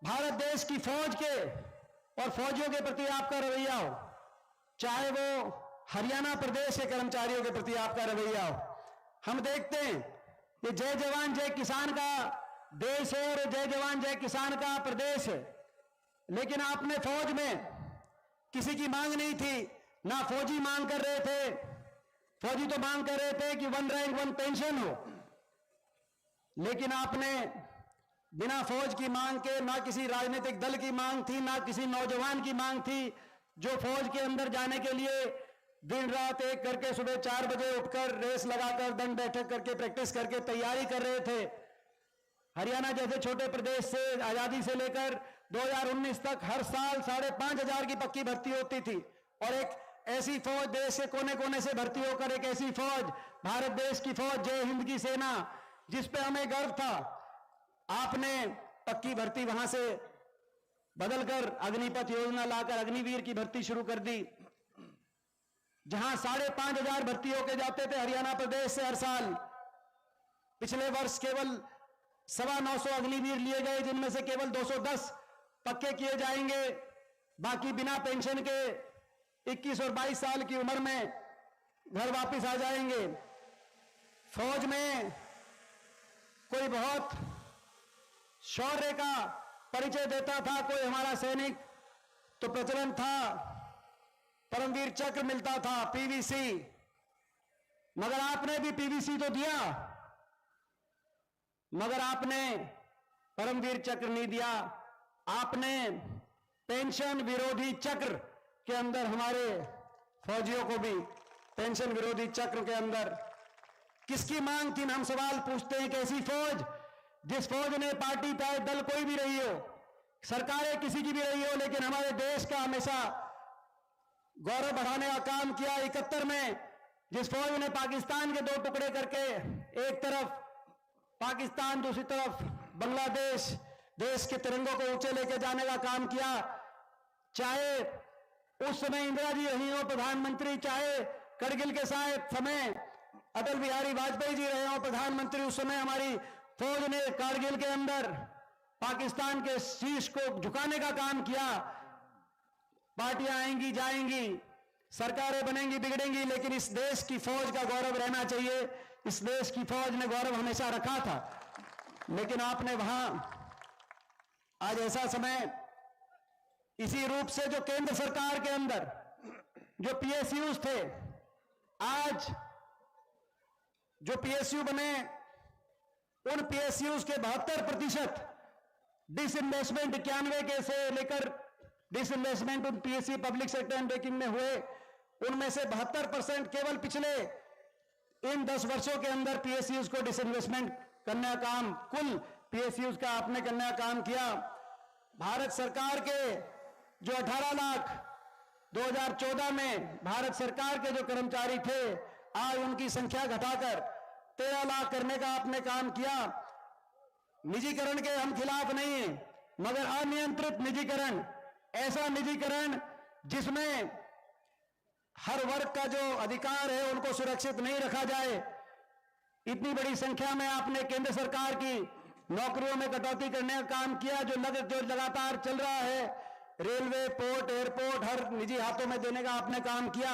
[SPEAKER 5] भारत देश की फौज के और फौजियों के प्रति आपका रवैया हो, चाहे वो हरियाणा प्रदेश के कर्मचारियों के प्रति आपका रवैया हो। हम देखते हैं ये जय जवान जय किसान का देश है और जय जवान जय किसान का प्रदेश है, लेकिन आपने फौज में किसी की मांग नहीं थी, ना फौजी मांग कर रहे थे, फौजी तो मांग कर रहे थे कि 1 रैंक 1 पेंशन हो, लेकिन आपने बिना फौज की मांग के, ना किसी राजनीतिक दल की मांग थी, ना किसी नौजवान की मांग थी जो फौज के अंदर जाने के लिए दिन रात एक करके सुबह 4 बजे उठकर रेस लगाकर दंड बैठक करके प्रैक्टिस करके तैयारी कर रहे थे। हरियाणा जैसे छोटे प्रदेश से आजादी से लेकर 2019 तक हर साल 5,500 की पक्की भर्ती होती थी और एक ऐसी फौज देश के कोने कोने से भर्ती होकर एक ऐसी फौज, भारत देश की फौज, जय हिंद की सेना, जिस पे हमें गर्व था, आपने पक्की भर्ती वहां से बदलकर अग्निपथ योजना लाकर अग्निवीर की भर्ती शुरू कर दी, जहां 5,500 भर्ती होके जाते थे हरियाणा प्रदेश से हर साल। पिछले वर्ष केवल 925 अग्निवीर लिए गए, जिनमें से केवल 210 पक्के किए जाएंगे, बाकी बिना पेंशन के 21 और 22 साल की उम्र में घर वापस आ जाएंगे। फौज में कोई बहुत शौर्य का परिचय देता था कोई हमारा सैनिक, तो प्रचलन था परमवीर चक्र मिलता था, पीवीसी, मगर आपने भी पीवीसी तो दिया, मगर आपने परमवीर चक्र नहीं दिया। आपने पेंशन विरोधी चक्र के अंदर हमारे फौजियों को भी पेंशन विरोधी चक्र के अंदर किसकी मांग थी? हम सवाल पूछते हैं, कैसी फौज, जिस फौज ने पार्टी चाहे दल कोई भी रही हो, सरकारें किसी की भी रही हो, लेकिन हमारे देश का हमेशा गौरव बढ़ाने का काम किया। 71 में जिस फौज ने पाकिस्तान के 2 टुकड़े करके, एक तरफ पाकिस्तान दूसरी तरफ बांग्लादेश, देश के तिरंगों को ऊंचे लेके जाने का काम किया, चाहे उस समय इंदिरा जी रही हो प्रधानमंत्री, चाहे करगिल के समय अटल बिहारी वाजपेयी जी रहे हो प्रधानमंत्री, उस समय हमारी फौज ने कारगिल के अंदर पाकिस्तान के शीश को झुकाने का काम किया। पार्टियां आएंगी जाएंगी,
[SPEAKER 3] सरकारें बनेंगी बिगड़ेंगी, लेकिन इस देश की फौज का गौरव रहना चाहिए। इस देश की फौज ने गौरव हमेशा रखा था, लेकिन आपने वहां आज ऐसा समय, इसी रूप से जो केंद्र सरकार के अंदर जो पीएसयूज थे, आज जो पीएसयू बने, उन पीएसयूज के 72% डिसइन्वेस्टमेंट 91 के से लेकर डिसइन्वेस्टमेंट उन PSU public sector and banking में हुए, उनमें से 72% केवल पिछले इन 10 वर्षों के अंदर पीएसयूज को डिसइन्वेस्टमेंट करने का काम, कुल पीएसयूज का आपने करने का काम किया। भारत सरकार के जो 18 लाख 2014 में भारत सरकार के जो कर्मचारी थे, आज उनकी संख्या घटाकर 13 लाख करने का आपने काम किया। निजीकरण के हम खिलाफ नहीं हैं, मगर अनियंत्रित निजीकरण, ऐसा निजीकरण जिसमें हर वर्ग का जो अधिकार है उनको सुरक्षित नहीं रखा जाए। इतनी बड़ी संख्या में आपने केंद्र सरकार की नौकरियों में कटौती करने का काम किया, जो लगातार चल रहा है। रेलवे, पोर्ट, एयरपोर्ट हर निजी हाथों में देने का आपने काम किया।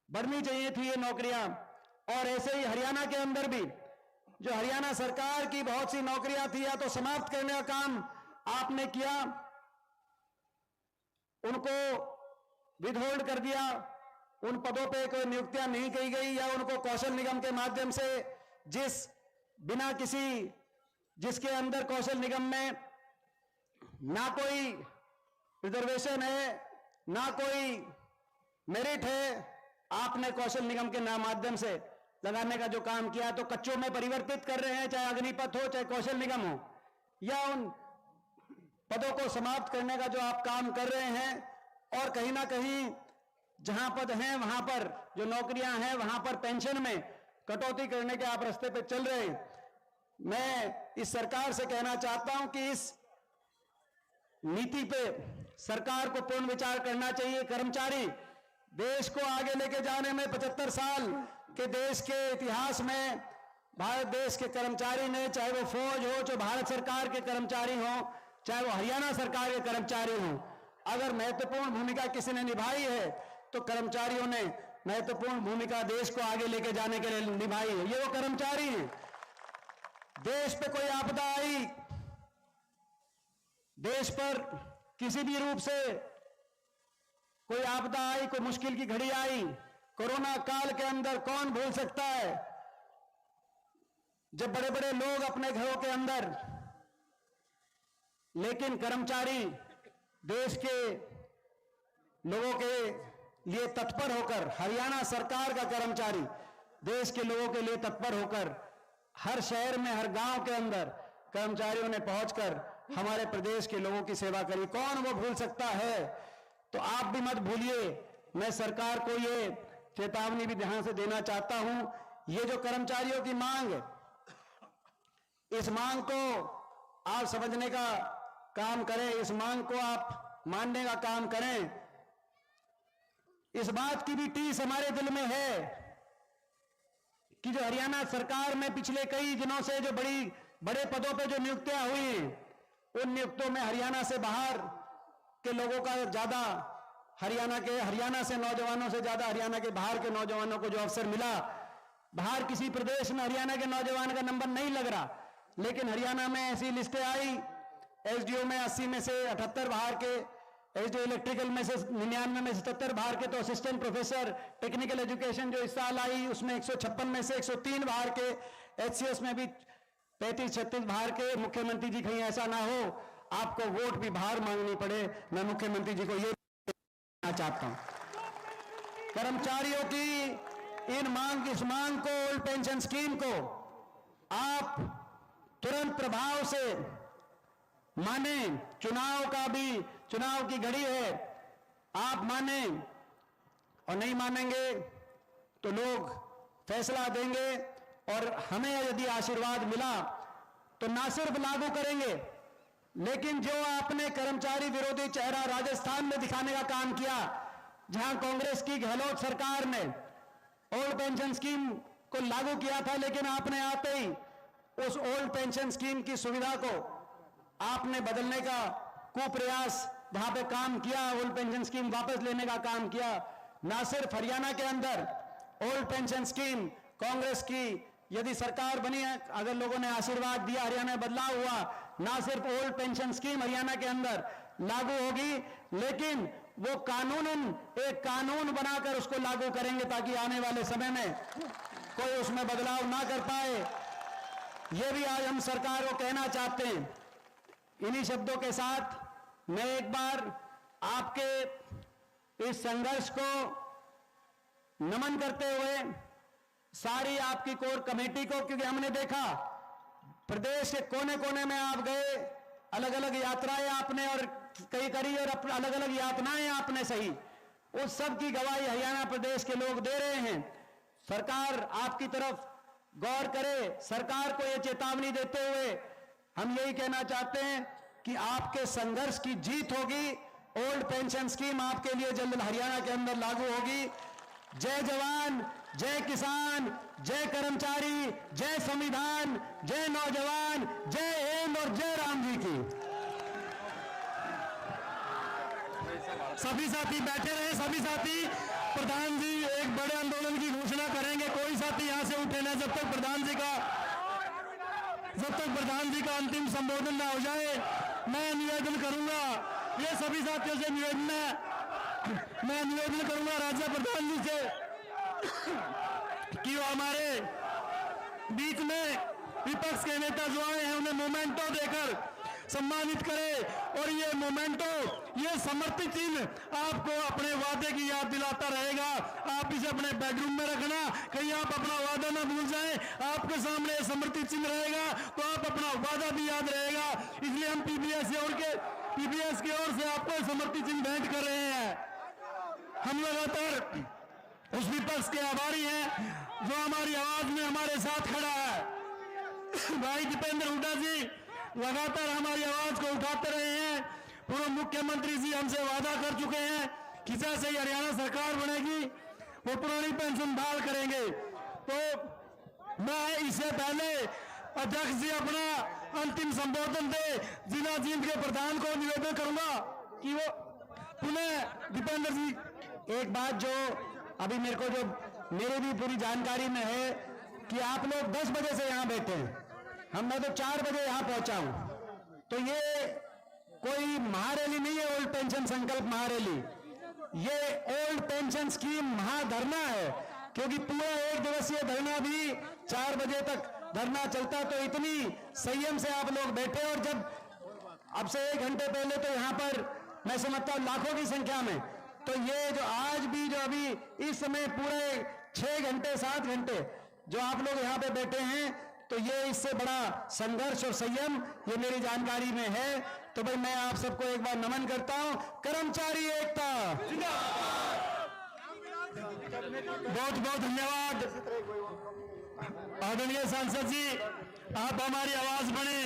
[SPEAKER 3] बढ़नी चाहिए थी ये नौकरियां। और ऐसे ही हरियाणा के अंदर भी जो हरियाणा सरकार की बहुत सी नौकरियां थी, या तो समाप्त करने का काम आपने किया, उनको विथहोल्ड कर दिया, उन पदों पे कोई नियुक्तियां नहीं की गई, या उनको कौशल निगम के माध्यम से जिसके अंदर कौशल निगम में ना कोई रिजर्वेशन है, ना कोई मेरिट है, आपने कौशल निगम के माध्यम से लगाने का जो काम किया, तो कच्चों में परिवर्तित कर रहे हैं, चाहे अग्निपथ हो, चाहे कौशल निगम हो, या उन पदों को समाप्त करने का जो आप काम कर रहे हैं। और कहीं ना कहीं जहां पद हैं, वहां पर जो नौकरियां हैं, वहां पर पेंशन में कटौती करने के आप रास्ते पे चल रहे हैं। मैं इस सरकार से कहना चाहता हूं कि इस नीति पे सरकार को पूर्ण विचार करना चाहिए। कर्मचारी देश को आगे लेके जाने में 75 साल के देश के इतिहास में भारत देश के कर्मचारी ने, चाहे वो फौज हो, चाहे भारत सरकार के कर्मचारी हो, चाहे वो हरियाणा सरकार के कर्मचारी हो, अगर महत्वपूर्ण भूमिका किसी ने निभाई है तो कर्मचारियों ने महत्वपूर्ण भूमिका देश को आगे लेके जाने के लिए निभाई है। ये वो कर्मचारी हैं। देश पे कोई आपदा आई, देश पर किसी भी रूप से कोई आपदा आई, कोई मुश्किल की घड़ी आई, कोरोना काल के अंदर कौन भूल सकता है जब बड़े बड़े लोग अपने घरों के अंदर, लेकिन कर्मचारी देश के लोगों के लिए तत्पर होकर, हरियाणा सरकार का कर्मचारी देश के लोगों के लिए तत्पर होकर हर शहर में, हर गांव के अंदर कर्मचारियों ने पहुंचकर हमारे प्रदेश के लोगों की सेवा करी। कौन वो भूल सकता है? तो आप भी मत भूलिए। मैं सरकार को ये चेतावनी भी ध्यान से देना चाहता हूं, ये जो कर्मचारियों की मांग है, इस मांग को आप समझने का काम करें, इस मांग को आप मानने का काम करें। इस बात की भी टीस हमारे दिल में है कि जो हरियाणा सरकार में पिछले कई दिनों से जो बड़े पदों पे जो नियुक्तियां हुई, उन नियुक्तियों में हरियाणा से बाहर के लोगों का ज्यादा, हरियाणा से नौजवानों से ज्यादा हरियाणा के बाहर के नौजवानों को जो अवसर मिला। बाहर किसी प्रदेश में हरियाणा के नौजवान का नंबर नहीं लग रहा, लेकिन हरियाणा में ऐसी लिस्टें आई, एसडीओ में 80 में से 78 बाहर के, एसडीओ इलेक्ट्रिकल में से 99 में से 77 बाहर के, तो असिस्टेंट प्रोफेसर टेक्निकल एजुकेशन जो इस साल आई, उसमें 156 में से 103 बाहर के, एचसीएस में भी 35-36 बाहर के। मुख्यमंत्री जी कहीं ऐसा ना हो आपको वोट भी बाहर मांगनी पड़े। मैं मुख्यमंत्री जी को ये कहना चाहता हूं, कर्मचारियों की इस मांग को, ओल्ड पेंशन स्कीम को आप तुरंत प्रभाव से माने। चुनाव की घड़ी है, आप माने, और नहीं मानेंगे तो लोग फैसला देंगे। और हमें यदि आशीर्वाद मिला तो ना सिर्फ लागू करेंगे, लेकिन जो आपने कर्मचारी विरोधी चेहरा राजस्थान में दिखाने का काम किया, जहां कांग्रेस की गहलोत सरकार ने ओल्ड पेंशन स्कीम को लागू किया था, लेकिन आपने आते ही उस ओल्ड पेंशन स्कीम की सुविधा को आपने बदलने का कुप्रयास वहां पे काम किया, ओल्ड पेंशन स्कीम वापस लेने का काम किया। ना सिर्फ हरियाणा के अंदर ओल्ड पेंशन स्कीम कांग्रेस की यदि सरकार बनी है, अगर लोगों ने आशीर्वाद दिया, हरियाणा में बदलाव हुआ, ना सिर्फ ओल्ड पेंशन स्कीम हरियाणा के अंदर लागू होगी, लेकिन वो कानूनन एक कानून बनाकर उसको लागू करेंगे ताकि आने वाले समय में कोई उसमें बदलाव ना कर पाए। ये भी आज हम सरकार को कहना चाहते हैं। इन्हीं शब्दों के साथ मैं एक बार आपके इस संघर्ष को नमन करते हुए सारी आपकी कोर कमेटी को, क्योंकि हमने देखा प्रदेश के कोने कोने में आप गए, अलग अलग यात्राएं आपने और कई करी और अलग अलग यातनाएं आपने सही, उस सब की गवाही हरियाणा प्रदेश के लोग दे रहे हैं। सरकार आपकी तरफ गौर करे। सरकार को यह चेतावनी देते हुए हम यही कहना चाहते हैं कि आपके संघर्ष की जीत होगी। ओल्ड पेंशन स्कीम आपके लिए जल्द हरियाणा के अंदर लागू होगी। जय जवान, जय किसान, जय कर्मचारी, जय संविधान, जय नौजवान, जय हिंद और जय राम जी की।
[SPEAKER 1] सभी साथी बैठे रहे। सभी साथी, प्रधान जी एक बड़े आंदोलन की घोषणा करेंगे। कोई साथी यहां से उठे ना जब तक प्रधान जी का अंतिम संबोधन ना हो जाए। मैं निवेदन करूंगा, ये सभी साथियों से निवेदन है, मैं निवेदन करूंगा राज्य प्रधान जी से कि वो हमारे बीच में विपक्ष के नेता जो आए हैं उन्हें मोमेंटो देकर सम्मानित करे। और ये मोमेंटो, ये समर्पित चिन्ह आपको अपने वादे की याद दिलाता रहेगा। आप इसे अपने बेडरूम में रखना, कहीं आप अपना वादा ना भूल जाएं। आपके सामने समर्पित चिन्ह रहेगा तो आप अपना वादा भी याद रहेगा। इसलिए हम पीबीएस की ओर से आपको समर्पित चिन्ह भेंट कर रहे हैं। हम लगातार उस विपक्ष के आभारी हैं जो हमारी आवाज में हमारे साथ खड़ा है। भाई दीपेंद्र हुड्डा जी लगातार हमारी आवाज को उठाते रहे हैं। पूर्व मुख्यमंत्री जी हमसे वादा कर चुके हैं कि जैसे ही हरियाणा सरकार बनेगी वो पुरानी पेंशन बहाल करेंगे। तो मैं इससे पहले अध्यक्ष जी अपना अंतिम संबोधन दे, जिला जींद के प्रधान को निवेदन करूंगा कि वो पुनः दीपेंद्र जी
[SPEAKER 3] एक बात जो अभी मेरे को, जो मेरे भी पूरी जानकारी में है कि आप लोग 10 बजे से यहां बैठे हैं, मैं तो 4 बजे यहां पहुंचा हूं। तो ये कोई महारैली नहीं है, ओल्ड पेंशन संकल्प महारैली, ये ओल्ड पेंशन स्कीम महाधरना है। क्योंकि पूरा 1 दिवसीय धरना भी 4 बजे तक धरना चलता, तो इतनी संयम से आप लोग बैठे। और जब अब से 1 घंटे पहले तो यहां पर मैं समझता हूं लाखों की संख्या में, तो ये जो आज भी जो अभी इस समय पूरे 6 घंटे 7 घंटे जो आप लोग यहां पे बैठे हैं, तो ये इससे बड़ा संघर्ष और संयम ये मेरी जानकारी में है। तो भाई मैं आप सबको एक बार नमन करता हूं। कर्मचारी एकता,
[SPEAKER 1] बहुत बहुत धन्यवाद। आदरणीय सांसद जी, आप हमारी आवाज बने।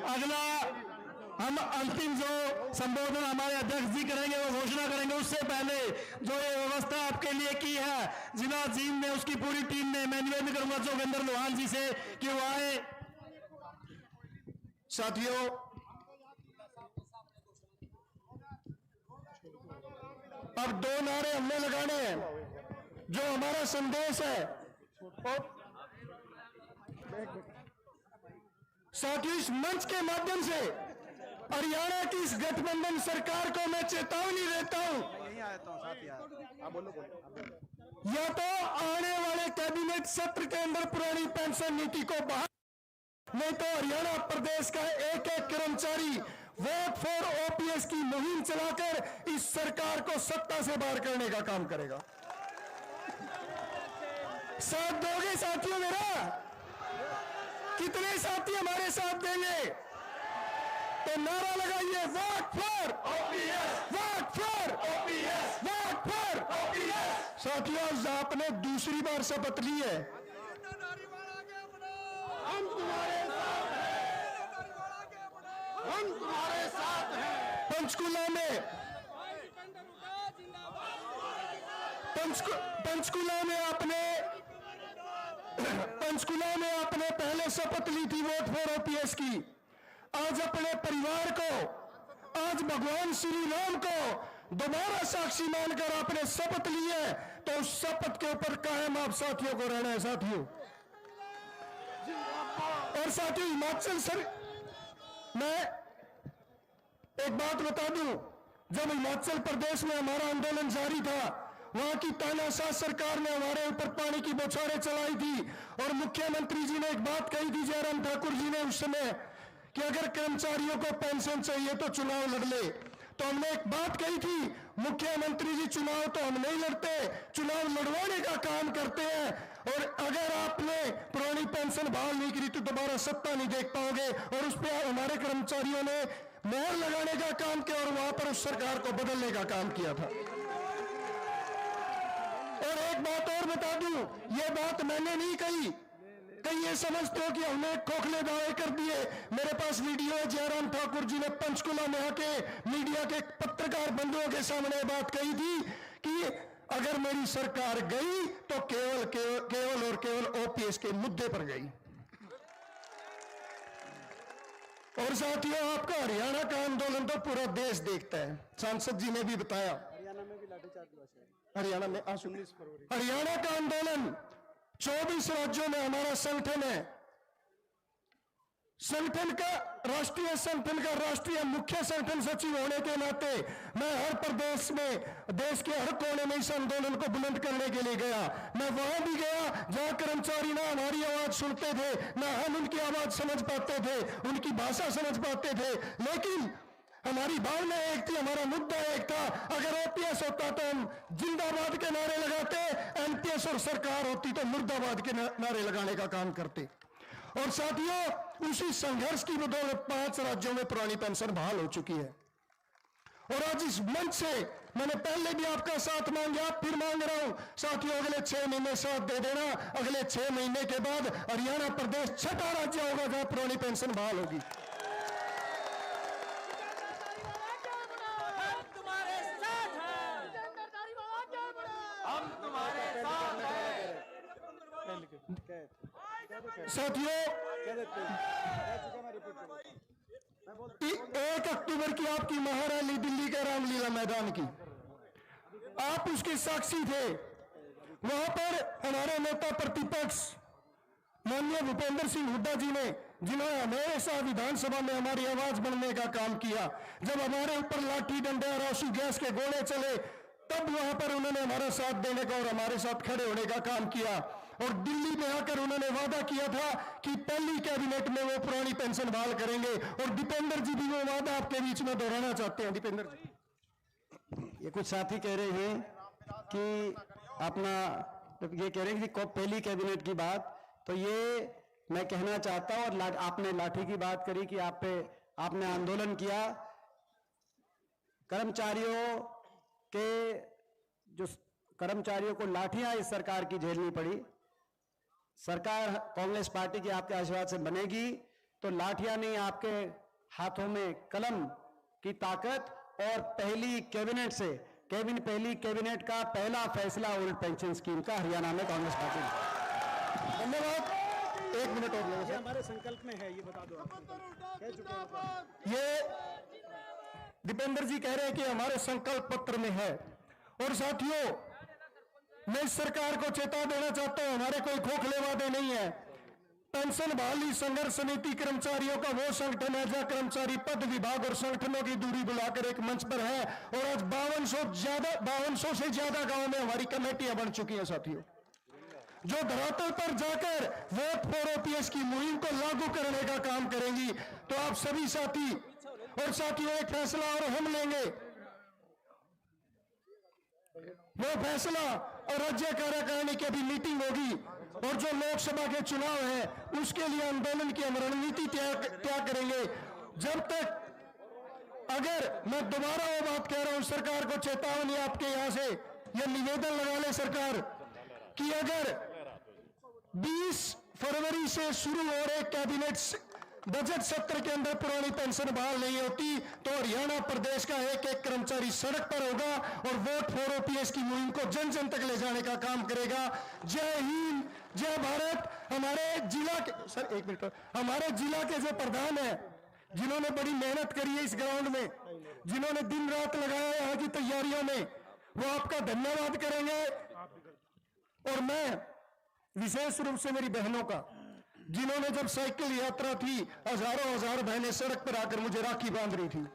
[SPEAKER 1] अगला हम अंतिम जो संबोधन हमारे अध्यक्ष जी करेंगे वो घोषणा करेंगे। उससे पहले जो ये व्यवस्था आपके लिए की है जिला जींद ने, उसकी पूरी टीम ने, मैं निवेदन करूंगा जोगेंद्र लोहान जी से कि वो आए।
[SPEAKER 4] साथियों,
[SPEAKER 5] अब 2 नारे हमने लगाने हैं। जो हमारा संदेश है, साथियों इस मंच के माध्यम से हरियाणा की इस गठबंधन सरकार को मैं चेतावनी देता हूं, या तो आने वाले कैबिनेट सत्र के अंदर पुरानी पेंशन नीति को बहाल, नहीं तो हरियाणा प्रदेश का एक एक कर्मचारी वोट फॉर ओपीएस की मुहिम चलाकर इस सरकार को सत्ता से बाहर करने का काम करेगा। साथ दोगे साथियों मेरा? कितने साथी हमारे साथ देंगे? तो नारा लगाइए, vote for OPS, vote for OPS, vote for OPS. साथियों, आपने दूसरी बार शपथ ली है। हम तुम्हारे साथ हैं, हम तुम्हारे साथ हैं। पंचकुला में आपने पहले शपथ ली थी वोट फॉर ओपीएस की। आज अपने परिवार को, आज भगवान श्री राम को दोबारा साक्षी मानकर आपने शपथ ली है, तो उस शपथ के ऊपर कायम आप साथियों को रहना है साथियों। और साथियों, हिमाचल सर, मैं एक बात बता दूं, जब हिमाचल प्रदेश में हमारा आंदोलन जारी था, वहां की तानाशाह सरकार ने हमारे ऊपर पानी की बौछारें चलाई थी और मुख्यमंत्री जी ने एक बात कही थी, जयराम ठाकुर जी ने उस समय, कि अगर कर्मचारियों को पेंशन चाहिए तो चुनाव लड़ ले। तो हमने एक बात कही थी, मुख्यमंत्री जी चुनाव तो हम नहीं लड़ते, चुनाव लड़वाने का काम करते हैं, और अगर आपने पुरानी पेंशन बहाल नहीं करी तो दोबारा सत्ता नहीं देख पाओगे। और उस पर हमारे कर्मचारियों ने मोहर लगाने का काम किया और वहां पर उस सरकार को बदलने का काम किया था। और एक बात और बता दूं, ये बात मैंने नहीं कही, कहीं ये समझते हो कि हमने खोखले दावे कर दिए। मेरे पास वीडियो है, जयराम ठाकुर जी ने पंचकुला में आके मीडिया के पत्रकार बंधुओं के सामने बात कही थी कि अगर मेरी सरकार गई तो केवल और केवल ओपीएस के मुद्दे पर गई। और साथियों, आपका हरियाणा का आंदोलन तो पूरा देश देखता है, सांसद जी ने भी बताया। हरियाणा में 19 फरवरी हरियाणा का आंदोलन 24 राज्यों में हमारा संगठन है। संगठन का राष्ट्रीय मुख्य संगठन सचिव होने के नाते मैं हर प्रदेश में, देश के हर कोने में इस आंदोलन को बुलंद करने के लिए गया। मैं वहां भी गया जहां कर्मचारी ना हमारी आवाज सुनते थे, ना हम उनकी आवाज समझ पाते थे, उनकी भाषा समझ पाते थे, लेकिन हमारी भावना एक थी, हमारा मुद्दा एक था। अगर ओपीएस होता तो हम जिंदाबाद के नारे लगाते, एमपीएस और सरकार होती तो मुर्दाबाद के नारे लगाने का काम करते। और साथियों, उसी संघर्ष की बदौलत 5 राज्यों में पुरानी पेंशन बहाल हो चुकी है। और आज इस मंच से मैंने पहले भी आपका साथ मांगा, फिर मांग रहा हूं साथियों, अगले 6 महीने साथ दे देना। अगले 6 महीने के बाद हरियाणा प्रदेश 6ठा राज्य होगा जहां पुरानी पेंशन बहाल होगी। साथियों, 1 अक्टूबर की आपकी महारैली दिल्ली के रामलीला मैदान की, आप उसके साक्षी थे। वहां पर हमारे नेता प्रतिपक्ष माननीय भूपेंद्र सिंह हुड्डा जी ने, जिन्होंने हमेशा विधानसभा में हमारी आवाज बनने का काम किया, जब हमारे ऊपर लाठी डंडे और आंसू गैस के गोले चले, तब वहां पर उन्होंने हमारा साथ देने का और हमारे साथ खड़े होने का काम किया। और दिल्ली में आकर उन्होंने वादा किया था कि पहली कैबिनेट में वो पुरानी पेंशन बहाल करेंगे। और दीपेंद्र जी भी वो वादा आपके बीच में दोहराना चाहते हैं। दीपेंद्र जी,
[SPEAKER 9] ये कुछ साथी कह रहे हैं कि अपना, ये कह रहे हैं कि पहली कैबिनेट की बात, तो ये मैं कहना चाहता हूं। और आपने लाठी की बात करी कि आपने आंदोलन किया, कर्मचारियों को लाठियां इस सरकार की झेलनी पड़ी। सरकार कांग्रेस पार्टी की आपके आशीर्वाद से बनेगी तो लाठियां नहीं, आपके हाथों में कलम की ताकत। और पहली कैबिनेट का पहला फैसला ओल्ड पेंशन स्कीम का हरियाणा में कांग्रेस पार्टी ने।
[SPEAKER 5] धन्यवाद। 1 मिनट और ले,
[SPEAKER 7] हमारे संकल्प में है, ये बता दो आप कह चुके हैं।
[SPEAKER 5] ये दीपेंद्र जी कह रहे हैं कि हमारे संकल्प पत्र में है। और साथियों, मैं इस सरकार को चेता देना चाहता हूं, हमारे कोई खोखले वादे नहीं है। पेंशन बहाली संघर्ष समिति कर्मचारियों का वो संगठन है जहां कर्मचारी पद विभाग और संगठनों की दूरी बुलाकर एक मंच पर है। और आज 5200 से ज्यादा गांवों में हमारी कमेटियां बन चुकी हैं साथियों, जो धरातल पर जाकर वोट फॉर ओपीएस की मुहिम को लागू करने का काम करेंगी। तो आप सभी साथी और साथियों, एक फैसला और हम लेंगे, वो फैसला और राज्य कार्यकारिणी की अभी मीटिंग होगी। और जो लोकसभा के चुनाव है उसके लिए आंदोलन की हम रणनीति तय करेंगे। जब तक, अगर मैं दोबारा वो बात कह रहा हूं, सरकार को चेतावनी आपके यहां से यह निवेदन लगा ले सरकार कि अगर 20 फरवरी से शुरू हो रहे कैबिनेट बजट सत्र के अंदर पुरानी पेंशन बहाल नहीं होती तो हरियाणा प्रदेश का एक एक कर्मचारी सड़क पर होगा और वोट फॉर ओपीएस की मुहिम को जन जन तक ले जाने का काम करेगा। जय हिंद, जय भारत। हमारे जिला के, सर 1 मिनट, हमारे जिला के जो प्रधान है जिन्होंने बड़ी मेहनत करी है इस ग्राउंड में, जिन्होंने दिन रात लगाया यहाँ की तैयारियों में, वो आपका धन्यवाद करेंगे। और मैं विशेष रूप से मेरी बहनों का, जिन्होंने जब साइकिल यात्रा थी, हजारों हजार बहनें सड़क पर आकर मुझे राखी बांध रही थी।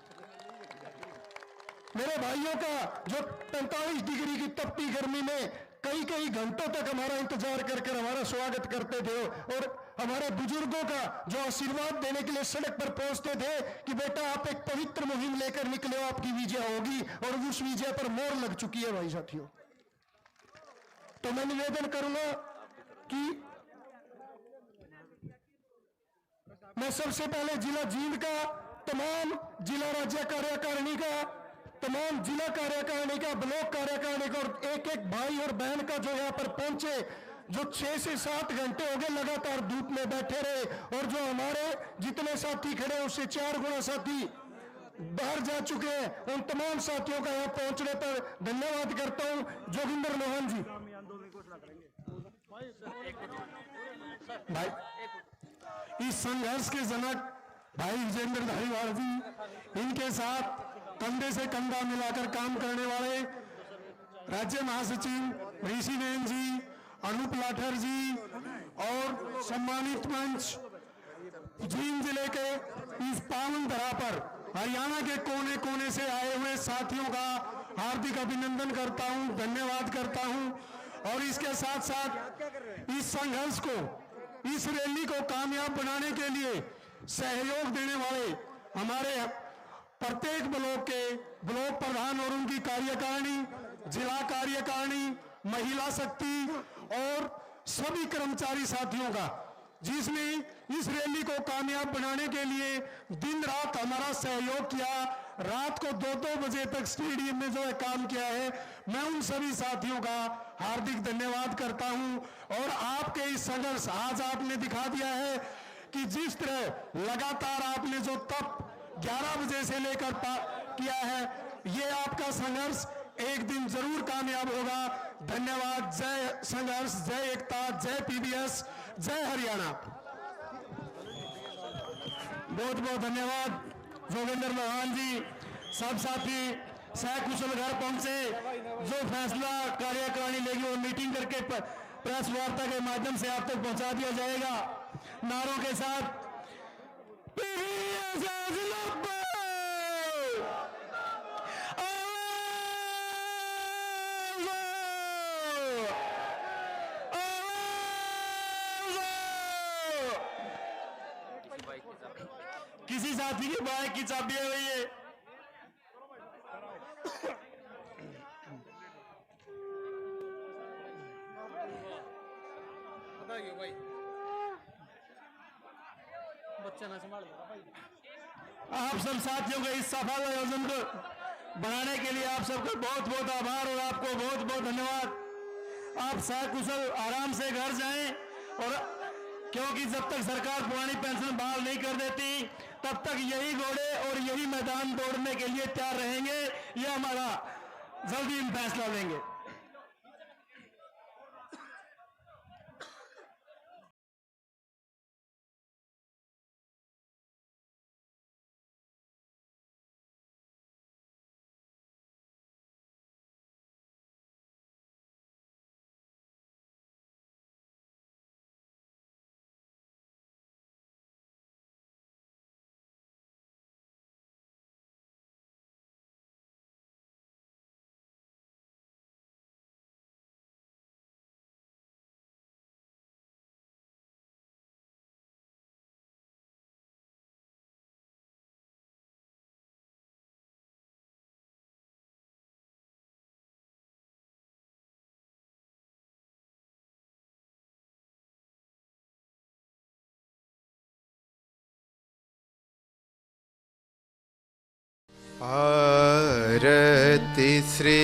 [SPEAKER 5] मेरे भाइयों का जो 45 डिग्री की तपती गर्मी में कई कई घंटों तक हमारा इंतजार कर हमारा स्वागत करते थे, और हमारे बुजुर्गों का जो आशीर्वाद देने के लिए सड़क पर पहुंचते थे कि बेटा आप एक पवित्र मुहिम लेकर निकले हो, आपकी विजय होगी, और उस विजय पर मोहर लग चुकी है भाई साथियों। तो मैं निवेदन करूंगा कि मैं सबसे पहले जिला जींद का, तमाम जिला राज्य कार्यकारिणी का, तमाम जिला कार्यकारिणी का, ब्लॉक कार्यकारिणी का, और एक एक भाई और बहन का जो यहाँ पर पहुंचे, जो 6 से 7 घंटे हो गए लगातार धूप में बैठे रहे, और जो हमारे जितने साथी खड़े उससे 4 गुना साथी बाहर जा चुके हैं, उन तमाम साथियों का यहाँ पहुंचने पर धन्यवाद करता हूं। जोगिंदर मोहन जी भाई, इस संघर्ष के जनक भाई विजेंद्र धारीवाल जी, इनके साथ कंधे से कंधा मिलाकर काम करने वाले राज्य महासचिव ऋषि नयन जी, अनूप लाठर जी, और सम्मानित मंच जींद जिले के इस पावन धरा पर हरियाणा के कोने कोने से आए हुए साथियों का हार्दिक अभिनंदन करता हूं, धन्यवाद करता हूं। और इसके साथ साथ इस संघर्ष को, इस रैली को कामयाब बनाने के लिए सहयोग देने वाले हमारे प्रत्येक ब्लॉक के ब्लॉक प्रधान और उनकी कार्यकारिणी, जिला कार्यकारिणी, महिला शक्ति और सभी कर्मचारी साथियों का, जिसने इस रैली को कामयाब बनाने के लिए दिन रात हमारा सहयोग किया, रात को 2-2 बजे तक स्टेडियम में जो है काम किया है, मैं उन सभी साथियों का हार्दिक धन्यवाद करता हूं। और आपके इस संघर्ष, आज आपने दिखा दिया है कि जिस तरह लगातार आपने जो तप 11 बजे से लेकर किया है, ये आपका संघर्ष एक दिन जरूर कामयाब होगा। धन्यवाद। जय संघर्ष, जय एकता, जय पीबीएस, जय हरियाणा। बहुत बहुत धन्यवाद जोगिंदर मोहन जी। सब साथी सकुशल घर पहुंचे, जो फैसला कार्यकारिणी लेगी वो मीटिंग करके प्रेस वार्ता के माध्यम से आप तक पहुंचा दिया जाएगा। नारों के साथ किसी साथी की बाइक की चाबी है भाई, ये बताइए भाई, बच्चा ना संभाल भाई। आप सब साथियों के इस सफल आयोजन को बनाने के लिए आप सबका बहुत बहुत आभार और आपको बहुत बहुत धन्यवाद। आप सकुशल आराम से घर जाएं, और क्योंकि जब तक सरकार पुरानी पेंशन बहाल नहीं कर देती तब तक यही घोड़े और यही मैदान दौड़ने के लिए तैयार रहेंगे। ये हमारा जल्दी हम फैसला लेंगे।
[SPEAKER 10] आरति श्री